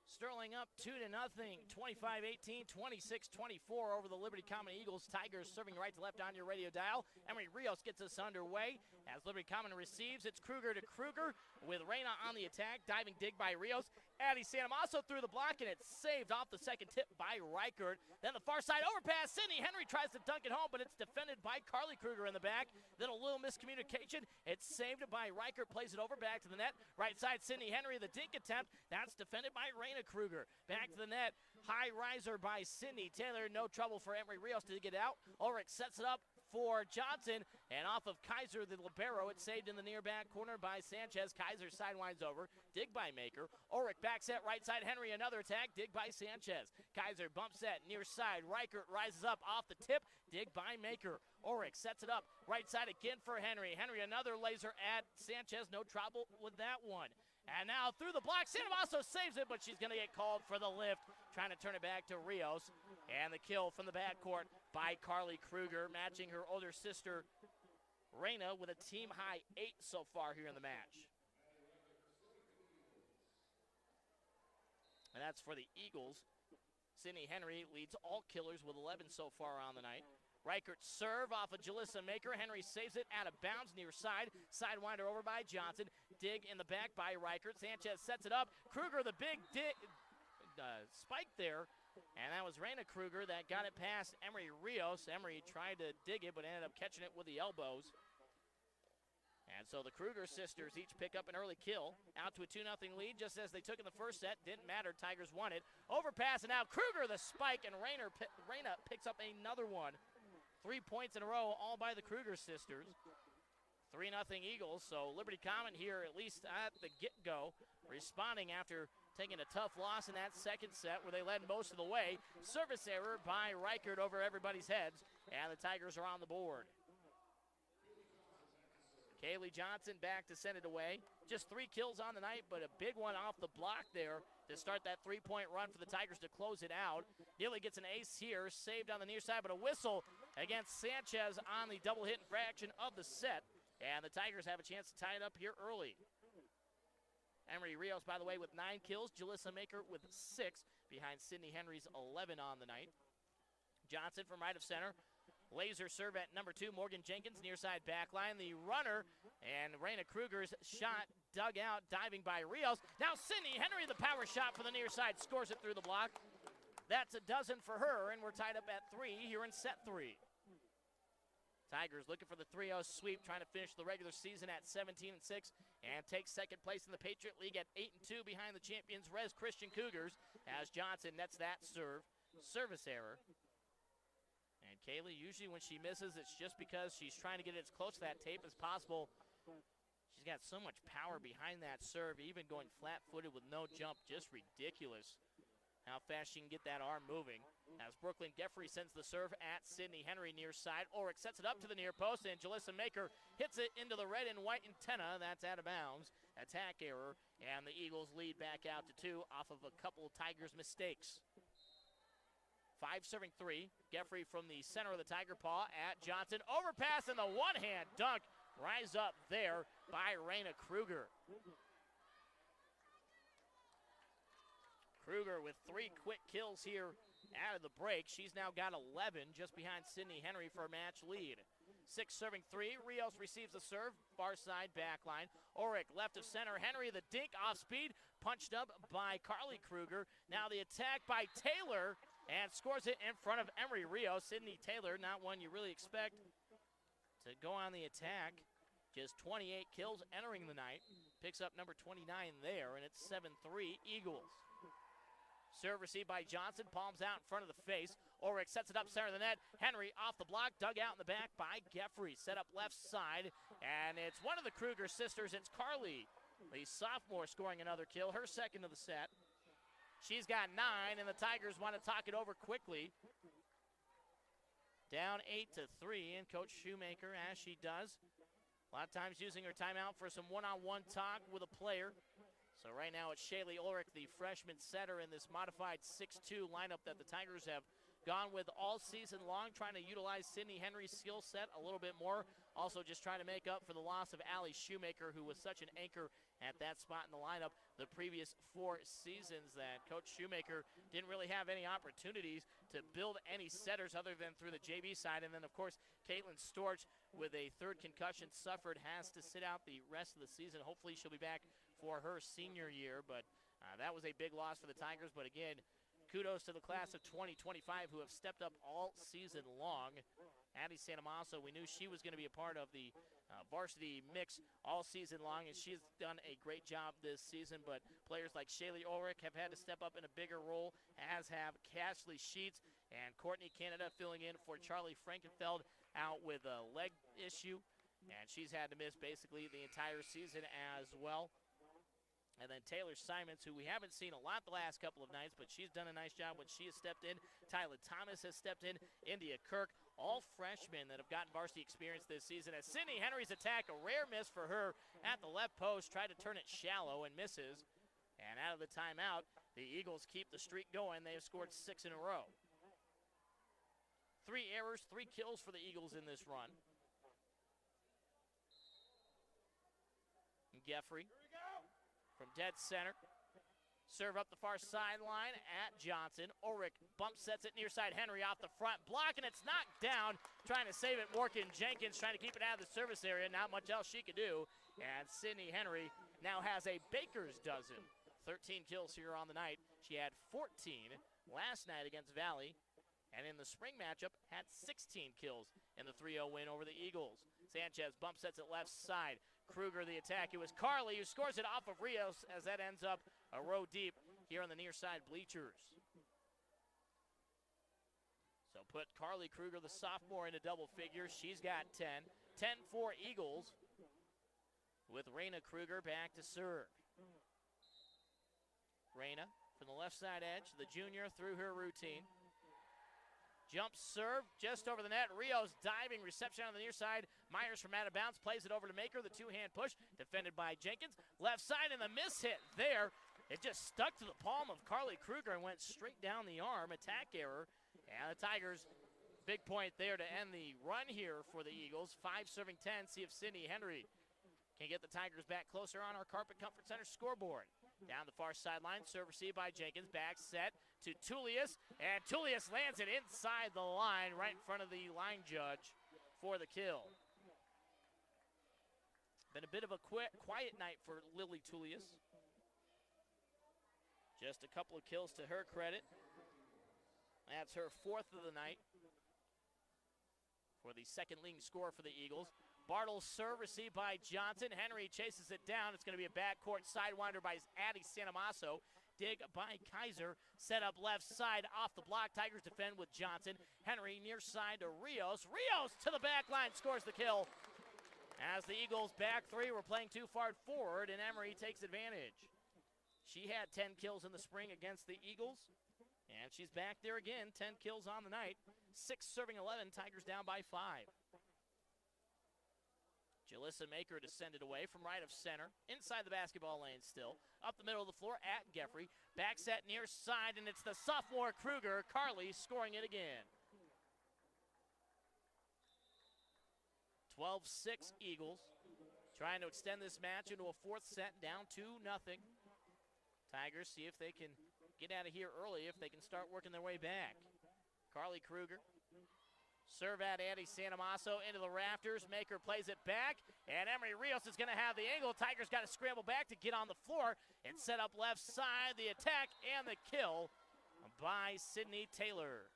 Sterling up 2-0, 25-18, 26-24 over the Liberty Common Eagles. Tigers serving right to left on your radio dial. Emery Rios gets us underway as Liberty Common receives. It's Kruger to Kruger with Reyna on the attack. Diving dig by Rios. Addie Sanamaso through the block, and it's saved off the second tip by Reichert. Then the far side overpass. Sidney Henry tries to dunk it home, but it's defended by Carly Kruger in the back. Then a little miscommunication. It's saved by Reichert, plays it over back to the net. Right side, Sidney Henry, the dink attempt. That's defended by Reyna Kruger. Back to the net. High riser by Sidney Taylor. No trouble for Emery Rios to get out. Ulrich sets it up for Johnson, and off of Kaiser, the libero. It's saved in the near back corner by Sanchez. Kaiser sidewinds over. Dig by Maker. Ulrich back set right side. Henry another attack. Dig by Sanchez. Kaiser bump set near side. Reichert rises up off the tip. Dig by Maker. Ulrich sets it up right side again for Henry. Henry another laser at Sanchez. No trouble with that one. And now through the block, Sanamaso saves it, but she's going to get called for the lift, trying to turn it back to Rios. And the kill from the backcourt by Carly Kruger, matching her older sister, Reyna, with a team-high 8 so far here in the match. And that's for the Eagles. Sidney Henry leads all killers with 11 so far on the night. Reichert serve off of Jalissa Maker. Henry saves it out of bounds near side. Sidewinder over by Johnson. Dig in the back by Reichert. Sanchez sets it up. Kruger the big spike there. And that was Reyna Kruger that got it past Emery Rios. Emery tried to dig it but ended up catching it with the elbows. And so the Kruger sisters each pick up an early kill. Out to a 2-0 lead just as they took in the first set. Didn't matter. Tigers won it. Overpass and now Kruger the spike, and Reyna picks up another one. 3 points in a row, all by the Kruger sisters. 3-0 Eagles, so Liberty Common here, at least at the get-go, responding after taking a tough loss in that second set where they led most of the way. Service error by Reichert over everybody's heads, and the Tigers are on the board. Kaylee Johnson back to send it away. Just 3 kills on the night, but a big one off the block there to start that 3-point run for the Tigers to close it out. Nearly gets an ace here, saved on the near side, but a whistle against Sanchez on the double hit infraction of the set. And the Tigers have a chance to tie it up here early. Emery Rios, by the way, with 9 kills. Jalissa Maker with 6 behind Sidney Henry's 11 on the night. Johnson from right of center. Laser serve at number 2, Morgan Jenkins, near side backline. The runner, and Reyna Kruger's shot dug out, diving by Rios. Now Sidney Henry, the power shot for the near side, scores it through the block. That's a dozen for her, and we're tied up at 3 here in set 3. Tigers looking for the 3-0 sweep, trying to finish the regular season at 17-6 and take second place in the Patriot League at 8-2 behind the champions Res Christian Cougars as Johnson nets that serve. Service error. And Kaylee, usually when she misses, it's just because she's trying to get it as close to that tape as possible. She's got so much power behind that serve, even going flat-footed with no jump, just ridiculous how fast she can get that arm moving. As Brooklyn Geffrey sends the serve at Sidney Henry near side. Ulrich sets it up to the near post, and Jalissa Maker hits it into the red and white antenna. That's out of bounds. Attack error, and the Eagles lead back out to 2 off of a couple of Tigers' mistakes. 5 serving 3. Geffrey from the center of the Tiger paw at Johnson. Overpass and the one-hand dunk. Rise up there by Reyna Kruger. Kruger with 3 quick kills here out of the break. She's now got 11, just behind Sidney Henry for a match lead. 6 serving 3. Rios receives the serve. Far side backline. Ulrich left of center. Henry the dink off speed. Punched up by Carly Kruger. Now the attack by Taylor. And scores it in front of Emery Rios. Sidney Taylor, not one you really expect to go on the attack. Just 28 kills entering the night. Picks up number 29 there, and it's 7-3 Eagles. Serve received by Johnson. Palms out in front of the face. Ulrich sets it up center of the net. Henry off the block. Dug out in the back by Geffrey. Set up left side. And it's one of the Kruger sisters. It's Carly, the sophomore, scoring another kill. Her second of the set. She's got 9, and the Tigers want to talk it over quickly. Down 8-3, and Coach Shoemaker, as she does, a lot of times using her timeout for some one-on-one talk with a player. So right now it's Shaylee Ulrich, the freshman setter, in this modified 6-2 lineup that the Tigers have gone with all season long, trying to utilize Sydney Henry's skill set a little bit more. Also just trying to make up for the loss of Allie Shoemaker, who was such an anchor at that spot in the lineup the previous 4 seasons, that Coach Shoemaker didn't really have any opportunities to build any setters other than through the JV side. And then, of course, Caitlin Storch, with a 3rd concussion suffered, has to sit out the rest of the season. Hopefully she'll be back for her senior year, but that was a big loss for the Tigers. But again, kudos to the class of 2025 who have stepped up all season long. Addie Santamasso, we knew she was going to be a part of the varsity mix all season long, and she's done a great job this season. But players like Shaylee Ulrich have had to step up in a bigger role, as have Cashley Sheets and Courtney Canada filling in for Charlie Frankenfeld out with a leg issue, and she's had to miss basically the entire season as well. And then Taylor Simons, who we haven't seen a lot the last couple of nights, but she's done a nice job when she has stepped in. Tyler Thomas has stepped in. India Kirk, all freshmen that have gotten varsity experience this season. As Sydney Henry's attack, a rare miss for her at the left post, tried to turn it shallow and misses. And out of the timeout, the Eagles keep the streak going. They have scored 6 in a row. 3 errors, 3 kills for the Eagles in this run. Geffrey from dead center. Serve up the far sideline at Johnson. Ulrich bump sets it near side. Henry off the front block, and it's knocked down. Trying to save it, Morgan Jenkins trying to keep it out of the service area. Not much else she could do. And Sydney Henry now has a baker's dozen. 13 kills here on the night. She had 14 last night against Valley, and in the spring matchup had 16 kills in the 3-0 win over the Eagles. Sanchez bump sets it left side. Kruger the attack. It was Carly who scores it off of Rios, as that ends up a row deep here on the near side bleachers. So put Carly Kruger, the sophomore, into double figures. She's got 10. 10-4 Eagles, with Raina Kruger back to serve. Raina from the left side edge, the junior through her routine. Jump serve just over the net. Rios diving reception on the near side. Myers from out of bounds plays it over to Maker. The 2-hand push defended by Jenkins. Left side, and the miss hit there. It just stuck to the palm of Carly Kruger and went straight down the arm. Attack error. And the Tigers, big point there to end the run here for the Eagles. 5 serving 10. See if Sydney Henry can get the Tigers back closer on our Carpet Comfort Center scoreboard. Down the far sideline, serve received by Jenkins. Back set to Tullius, and Tullius lands it inside the line, right in front of the line judge for the kill. Been a bit of a quiet night for Lily Tullius. Just a couple of kills to her credit. That's her 4th of the night for the second leading scorer for the Eagles. Bartles serve received by Johnson. Henry chases it down. It's going to be a backcourt sidewinder by Addie Santamasso. Dig by Kaiser. Set up left side off the block. Tigers defend with Johnson. Henry near side to Rios. Rios to the back line, scores the kill. As the Eagles back 3 were playing too far forward, and Emery takes advantage. She had 10 kills in the spring against the Eagles, and she's back there again. 10 kills on the night. 6 serving 11. Tigers down by 5. Jalissa Maker descended away from right of center. Inside the basketball lane still. Up the middle of the floor at Geffrey. Back set near side, and it's the sophomore Kruger. Carly scoring it again. 12-6 Eagles. Trying to extend this match into a 4th set, down 2-0. Tigers see if they can get out of here early, if they can start working their way back. Carly Kruger. Serve at Addie Santamasso into the rafters. Maker plays it back, and Emery Rios is going to have the angle. Tigers got to scramble back to get on the floor. It's set up left side, the attack and the kill by Sydney Taylor.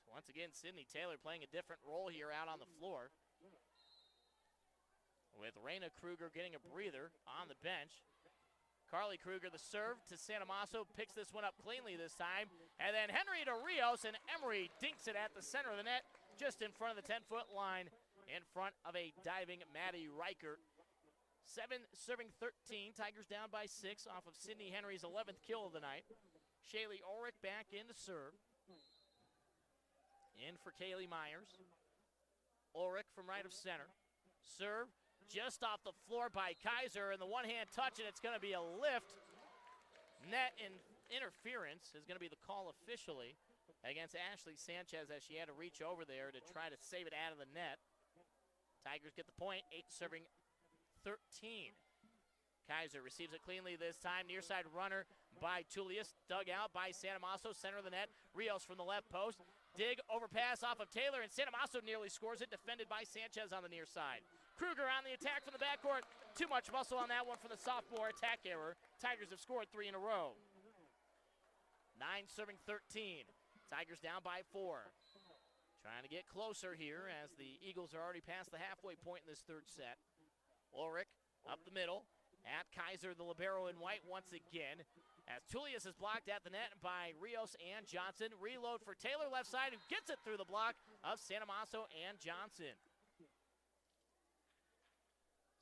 So once again, Sydney Taylor playing a different role here out on the floor, with Raina Kruger getting a breather on the bench. Carly Kruger, the serve to Santamasso, picks this one up cleanly this time. And then Henry to Rios, and Emery dinks it at the center of the net, just in front of the 10-foot line, in front of a diving Maddie Reichert. 7 serving 13. Tigers down by 6 off of Sydney Henry's 11th kill of the night. Shaylee Ulrich back in to serve. In for Kaylee Myers. Ulrich from right of center. Serve just off the floor by Kaiser, and the one-hand touch, and it's going to be a lift. Net and interference is going to be the call officially against Ashley Sanchez as she had to reach over there to try to save it out of the net. Tigers get the point, 8 serving 13. Kaiser receives it cleanly this time. Near side runner by Tullius. Dug out by Santamasso, center of the net. Rios from the left post. Dig overpass off of Taylor, and Santamasso nearly scores it, defended by Sanchez on the near side. Kruger on the attack from the backcourt. Too much muscle on that one for the sophomore. Attack error. Tigers have scored 3 in a row. 9 serving 13. Tigers down by 4. Trying to get closer here as the Eagles are already past the halfway point in this third set. Ulrich up the middle at Kaiser, the libero in white once again. As Tullius is blocked at the net by Rios and Johnson. Reload for Taylor left side, who gets it through the block of Santamasso and Johnson.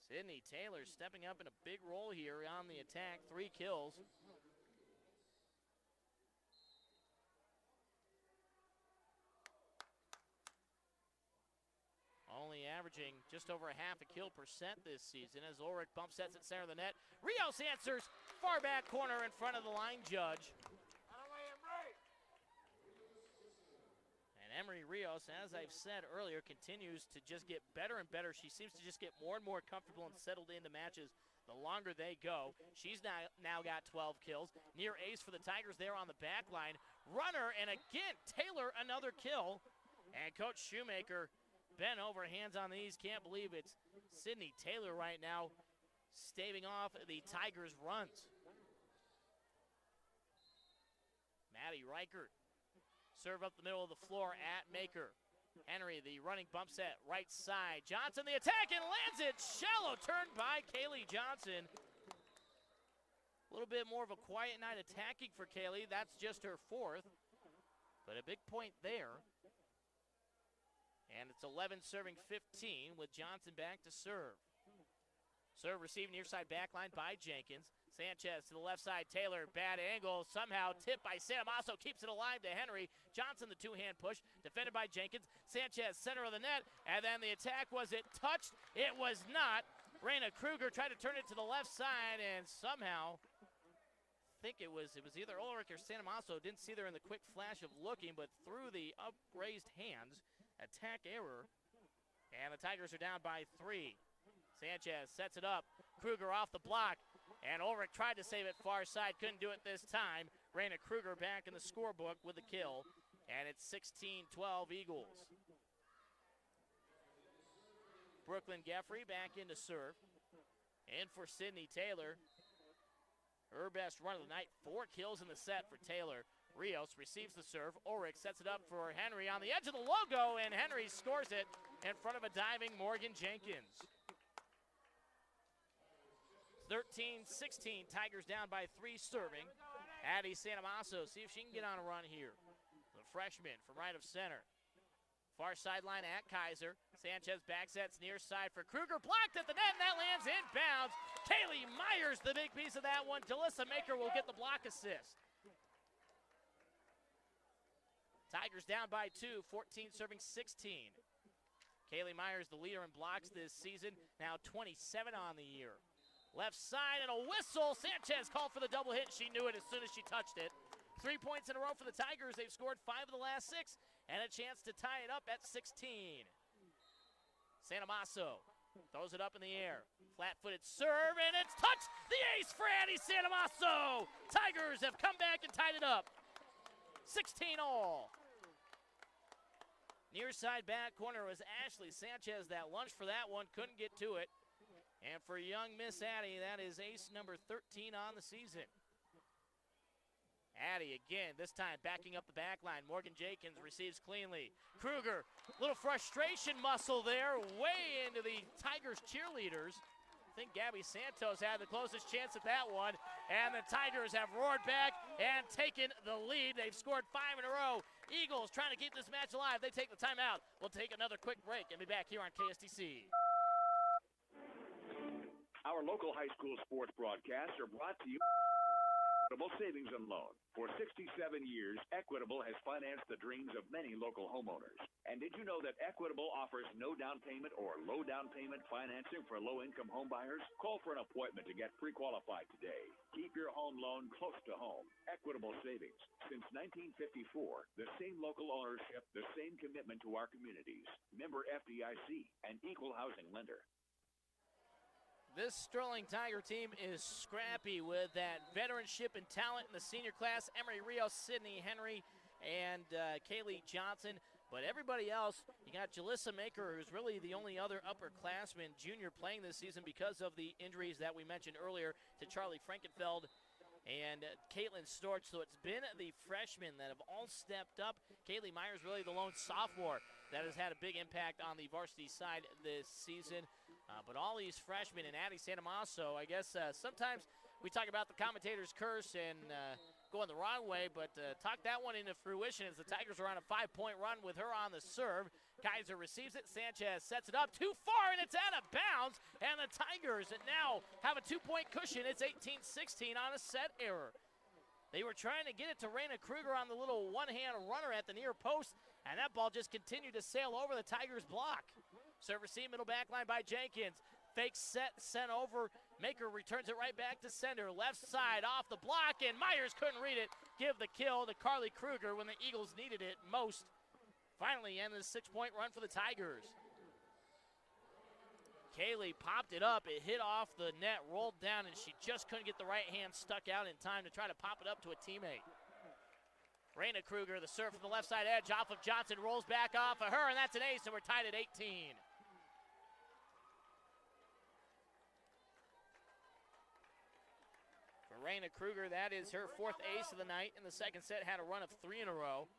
Sydney Taylor stepping up in a big role here on the attack. 3 kills. Only averaging just over a half a kill percent this season as Ulrich bump sets at center of the net. Rios answers far back corner in front of the line judge. And Emery Rios, as I've said earlier, continues to just get better and better. She seems to just get more and more comfortable and settled into matches the longer they go. She's now got 12 kills. Near ace for the Tigers there on the back line. Runner, and again, Taylor another kill. And Coach Shoemaker bent over, hands on these. Can't believe it's Sydney Taylor right now staving off the Tigers' runs. Maddie Reichert. Serve up the middle of the floor at Maker. Henry, the running bump set, right side. Johnson, the attack, and lands it. Shallow turn by Kaylee Johnson. A little bit more of a quiet night attacking for Kaylee. That's just her 4th. But a big point there. And it's 11 serving 15 with Johnson back to serve. Serve received near side backline by Jenkins. Sanchez to the left side. Taylor, bad angle. Somehow tipped by Santamasso. Keeps it alive to Henry. Johnson, the 2-hand push. Defended by Jenkins. Sanchez, center of the net. And then the attack, was it touched? It was not. Raina Kruger tried to turn it to the left side, and somehow, I think it was either Ulrich or Santamasso. Didn't see there in the quick flash of looking, but through the upraised hands. Attack error. And the Tigers are down by 3. Sanchez sets it up. Kruger off the block. And Ulrich tried to save it far side. Couldn't do it this time. Raina Kruger back in the scorebook with the kill. And it's 16-12 Eagles. Brooklyn Geffrey back in to serve. In for Sydney Taylor. Her best run of the night. 4 kills in the set for Taylor. Rios receives the serve. Ulrich sets it up for Henry on the edge of the logo, and Henry scores it in front of a diving Morgan Jenkins. 13-16, Tigers down by 3 serving. Addie Santamasso, see if she can get on a run here. The freshman from right of center. Far sideline at Kaiser. Sanchez back sets near side for Kruger. Blocked at the net, and that lands inbounds. Kaylee Myers, the big piece of that one. Delissa Maker will get the block assist. Tigers down by 2, 14 serving 16. Kaylee Myers, the leader in blocks this season, now 27 on the year. Left side and a whistle. Sanchez called for the double hit. She knew it as soon as she touched it. 3 points in a row for the Tigers. They've scored 5 of the last 6 and a chance to tie it up at 16. Santamasso throws it up in the air. Flat-footed serve, and it's touched. The ace for Addie Santamasso. Tigers have come back and tied it up. 16 all. Near side back corner was Ashley Sanchez. That lunge for that one, couldn't get to it. And for young Miss Addie, that is ace number 13 on the season. Addie again, this time backing up the back line. Morgan Jenkins receives cleanly. Kruger, little frustration muscle there, way into the Tigers cheerleaders. I think Gabby Santos had the closest chance at that one. And the Tigers have roared back and taken the lead. They've scored 5 in a row. Eagles trying to keep this match alive. They take the timeout. We'll take another quick break and be back here on KSTC. Our Our local high school sports broadcasts are brought to you with the support of Equitable Savings and Loan. For 67 years, Equitable has financed the dreams of many local homeowners. And did you know that Equitable offers no down payment or low down payment financing for low-income home buyers? Call for an appointment to get pre-qualified today. Keep your home loan close to home. Equitable Savings. Since 1954, the same local ownership, the same commitment to our communities. Member FDIC, an equal housing lender. This Sterling Tiger team is scrappy with that veteranship and talent in the senior class. Emery Rios, Sydney Henry, and Kaylee Johnson. But everybody else, you got Jalissa Maker, who's really the only other upperclassman junior playing this season because of the injuries that we mentioned earlier to Charlie Frankenfeld and Caitlin Storch. So it's been the freshmen that have all stepped up. Kaylee Myers really the lone sophomore that has had a big impact on the varsity side this season. But all these freshmen and Addie Santamasso, I guess sometimes we talk about the commentator's curse and going the wrong way, but talk that one into fruition as the Tigers are on a 5-point run with her on the serve. Kaiser receives it. Sanchez sets it up too far, and it's out of bounds. And the Tigers now have a 2-point cushion. It's 18-16 on a set error. They were trying to get it to Raina Kruger on the little one-hand runner at the near post, and that ball just continued to sail over the Tigers' block. Serve receive, middle back line by Jenkins. Fake set, sent over. Maker returns it right back to center. Left side off the block, and Myers couldn't read it. Give the kill to Carly Kruger when the Eagles needed it most. Finally, end the 6-point run for the Tigers. Kaylee popped it up. It hit off the net, rolled down, and she just couldn't get the right hand stuck out in time to try to pop it up to a teammate. Raina Kruger, the serve from the left side edge off of Johnson, rolls back off of her, and that's an ace, and we're tied at 18. For Raina Kruger, that is her 4th ace of the night. In the second set, had a run of 3 in a row.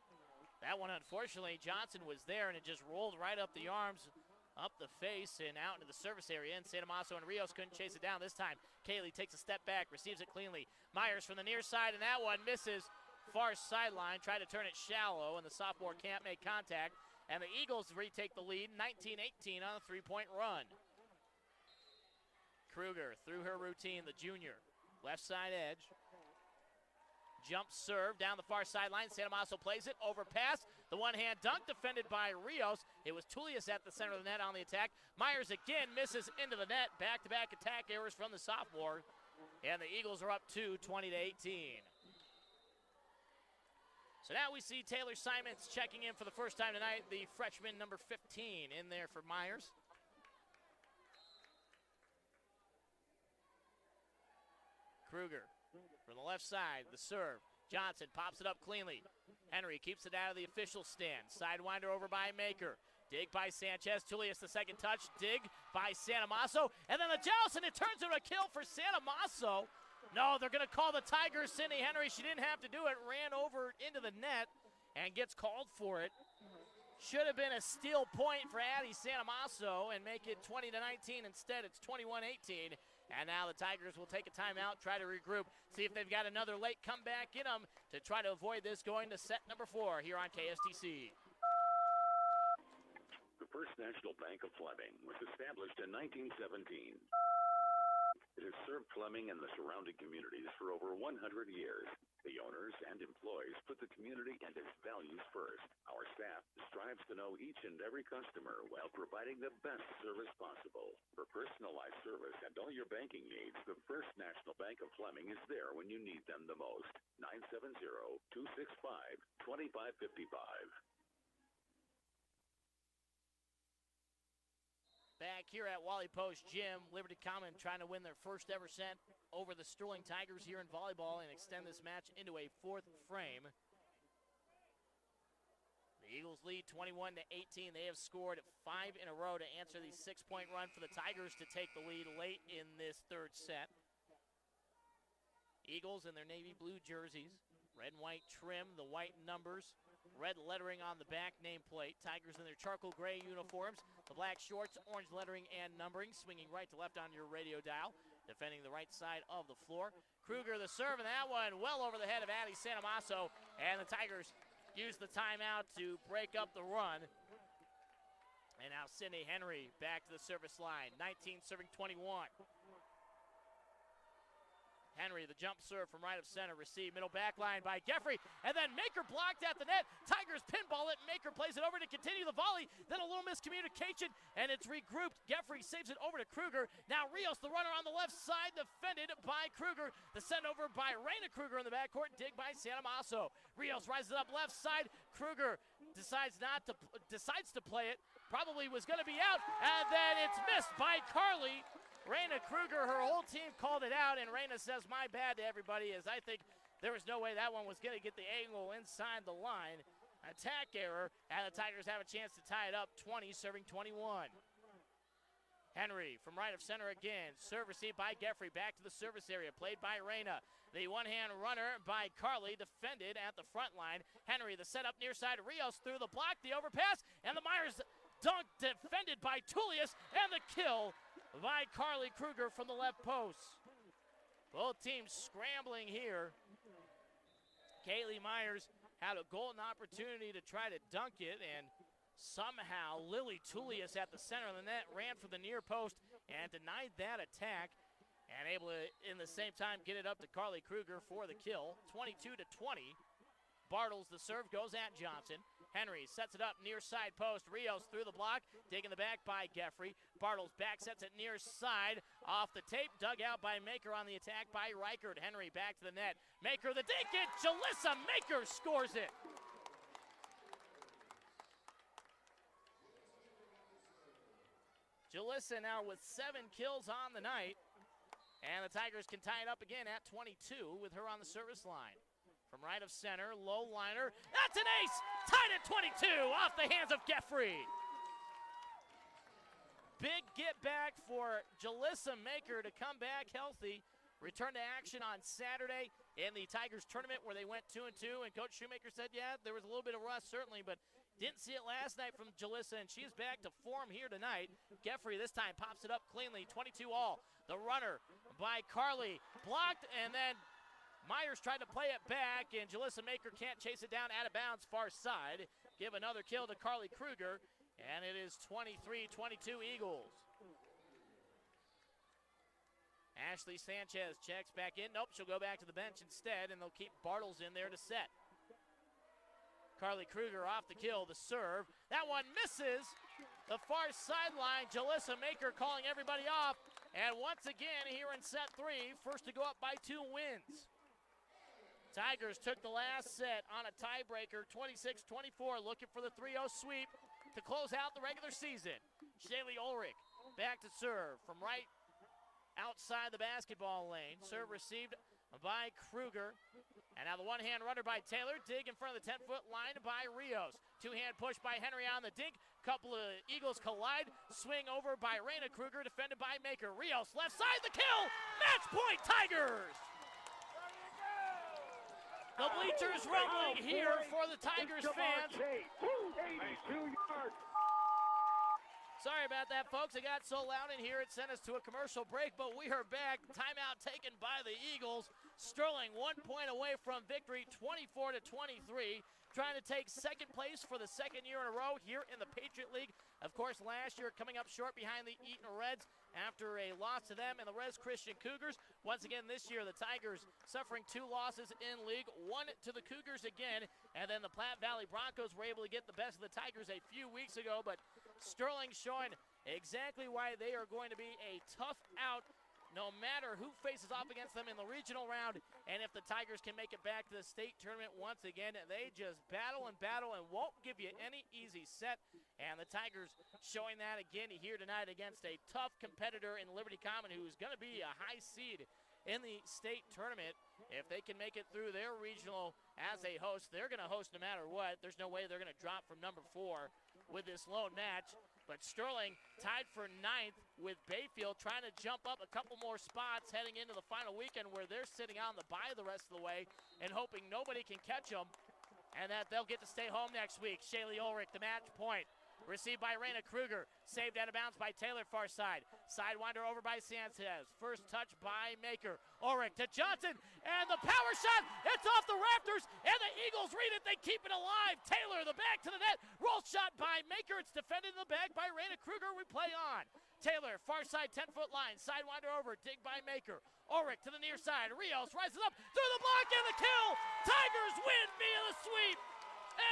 That one, unfortunately, Johnson was there, and it just rolled right up the arms, up the face, and out into the service area. And Santamasso and Rios couldn't chase it down this time. Kaylee takes a step back, receives it cleanly. Myers from the near side, and that one misses. Far sideline, tried to turn it shallow, and the sophomore can't make contact. And the Eagles retake the lead, 19-18 on a 3-point run. Kruger through her routine, the junior. Left side edge. Jump serve down the far sideline. Santamasso plays it, overpass. The one-hand dunk defended by Rios. It was Tullius at the center of the net on the attack. Myers again misses into the net. Back-to-back attack errors from the sophomore. And the Eagles are up 2, 20-18. So now we see Taylor Simons checking in for the first time tonight, the freshman number 15 in there for Myers. Kruger from the left side, the serve. Johnson pops it up cleanly. Henry keeps it out of the official stand. Sidewinder over by Maker. Dig by Sanchez. Tullius the second touch. Dig by Santamasso. And then the joust, and it turns into a kill for Santamasso. No, they're going to call the Tigers. Sydney Henry, she didn't have to do it, ran over into the net and gets called for it. Should have been a steal point for Addie Santamasso and make it 20-19. Instead, it's 21-18. And now the Tigers will take a timeout, try to regroup, see if they've got another late comeback in them to try to avoid this going to set number 4 here on KSTC. The First National Bank of Fleming was established in 1917. It has served Fleming and the surrounding communities for over 100 years. The owners and employees put the community and its values first. Our staff strives to know each and every customer while providing the best service possible. For personalized service and all your banking needs, the First National Bank of Fleming is there when you need them the most. 970-265-2555. Back here at Wally Post Gym, Liberty Common trying to win their first ever set over the Sterling Tigers here in volleyball and extend this match into a 4th frame. The Eagles lead 21-18. They have scored 5 in a row to answer the 6-point run for the Tigers to take the lead late in this 3rd set. Eagles in their navy blue jerseys, red and white trim, the white numbers, red lettering on the back nameplate. Tigers in their charcoal gray uniforms, the black shorts, orange lettering and numbering, swinging right to left on your radio dial, defending the right side of the floor. Kruger the serve, and that one well over the head of Addie Santamasso, and the Tigers use the timeout to break up the run. And now Sydney Henry back to the service line, 19 serving 21. Henry, the jump serve from right of center, received middle back line by Geffrey, and then Maker blocked at the net. Tigers pinball it. Maker plays it over to continue the volley. Then a little miscommunication, and it's regrouped. Geffrey saves it over to Kruger. Now Rios, the runner on the left side, defended by Kruger. The send over by Reyna Kruger in the backcourt, dig by Sanamaso. Rios rises up left side. Kruger decides to play it. Probably was going to be out, and then it's missed by Carly. Reyna Kruger, her whole team called it out, and Reyna says, my bad to everybody, as I think there was no way that one was going to get the angle inside the line. Attack error, and the Tigers have a chance to tie it up 20, serving 21. Henry from right of center again. Serve received by Geffrey. Back to the service area. Played by Reyna. The one-hand runner by Carly. Defended at the front line. Henry, the setup near side. Rios through the block. The overpass. And the Myers dunk defended by Tullius. And the kill by Carly Kruger from the left post. Both teams scrambling here. Kaylee Myers had a golden opportunity to try to dunk it, and somehow Lily Tullius at the center of the net ran for the near post and denied that attack, and able to, in the same time, get it up to Carly Kruger for the kill. 22-20. Bartles, the serve, goes at Johnson. Henry sets it up near side post. Rios through the block, taken the back by Geffrey. Bartles back sets it near side. Off the tape, dug out by Maker on the attack by Reichert. Henry back to the net. Maker the dink, and Jalissa Maker scores it. Jalissa now with 7 kills on the night. And the Tigers can tie it up again at 22 with her on the service line. From right of center, low liner. That's an ace! Tied at 22 off the hands of Geffrey. Big get back for Jalissa Maker to come back healthy. Return to action on Saturday in the Tigers tournament where they went 2-2. And Coach Shoemaker said, yeah, there was a little bit of rust certainly, but didn't see it last night from Jalissa, and she's back to form here tonight. Geffrey this time pops it up cleanly, 22 all. The runner by Carly blocked, and then Myers tried to play it back, and Jalissa Maker can't chase it down out of bounds far side. Give another kill to Carly Kruger, and it is 23-22 Eagles. Ashley Sanchez checks back in. Nope, she'll go back to the bench instead, and they'll keep Bartles in there to set. Carly Kruger off the kill, the serve. That one misses the far sideline. Jalissa Maker calling everybody off. And once again here in set 3, first to go up by 2 wins. Tigers took the last set on a tiebreaker, 26-24, looking for the 3-0 sweep to close out the regular season. Shaylee Ulrich back to serve from right outside the basketball lane. Serve received by Kruger. And now the one-hand runner by Taylor. Dig in front of the 10-foot line by Rios. Two-hand push by Henry on the dink. Couple of Eagles collide. Swing over by Reyna Kruger, defended by Maker. Rios left side, the kill! Match point, Tigers! The bleachers rumbling here for the Tigers fans. 82 yards. Sorry about that, folks. It got so loud in here it sent us to a commercial break, but we are back. Timeout taken by the Eagles. Sterling 1 point away from victory, 24-23. Trying to take second place for the second year in a row here in the Patriot League. Of course, last year coming up short behind the Eaton Reds after a loss to them and the Res Christian Cougars. Once again this year, the Tigers suffering 2 losses in league, 1 to the Cougars again, and then the Platte Valley Broncos were able to get the best of the Tigers a few weeks ago, but Sterling showing exactly why they are going to be a tough out no matter who faces off against them in the regional round. And if the Tigers can make it back to the state tournament once again, they just battle and won't give you any easy set. And the Tigers showing that again here tonight against a tough competitor in Liberty Common who's going to be a high seed in the state tournament. If they can make it through their regional as a host, they're going to host no matter what. There's no way they're going to drop from number 4 with this lone match. But Sterling tied for 9th with Bayfield, trying to jump up a couple more spots heading into the final weekend where they're sitting on the bye the rest of the way and hoping nobody can catch them and that they'll get to stay home next week. Shaylee Ulrich, the match point. Received by Reyna Kruger. Saved out of bounds by Taylor, far side. Sidewinder over by Sanchez. First touch by Maker. Ulrich to Johnson. And the power shot. It's off the rafters. And the Eagles read it. They keep it alive. Taylor, the back to the net. Roll shot by Maker. It's defended in the back by Reyna Kruger. We play on. Taylor, far side 10-foot line, sidewinder over, dig by Maker. Ulrich to the near side, Rios rises up through the block and the kill. Tigers win via the sweep.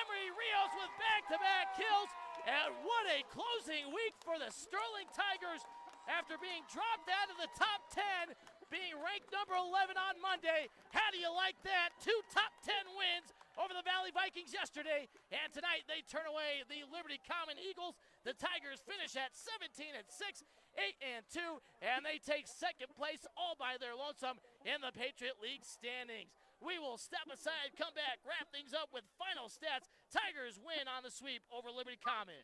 Emery Rios with back-to-back kills, and what a closing week for the Sterling Tigers after being dropped out of the top 10, being ranked number 11 on Monday. How do you like that? 2 top 10 wins over the Valley Vikings yesterday, and tonight they turn away the Liberty Common Eagles. The Tigers finish at 17-6, 8-2, and they take second place all by their lonesome in the Patriot League standings. We will step aside, come back, wrap things up with final stats. Tigers win on the sweep over Liberty Common.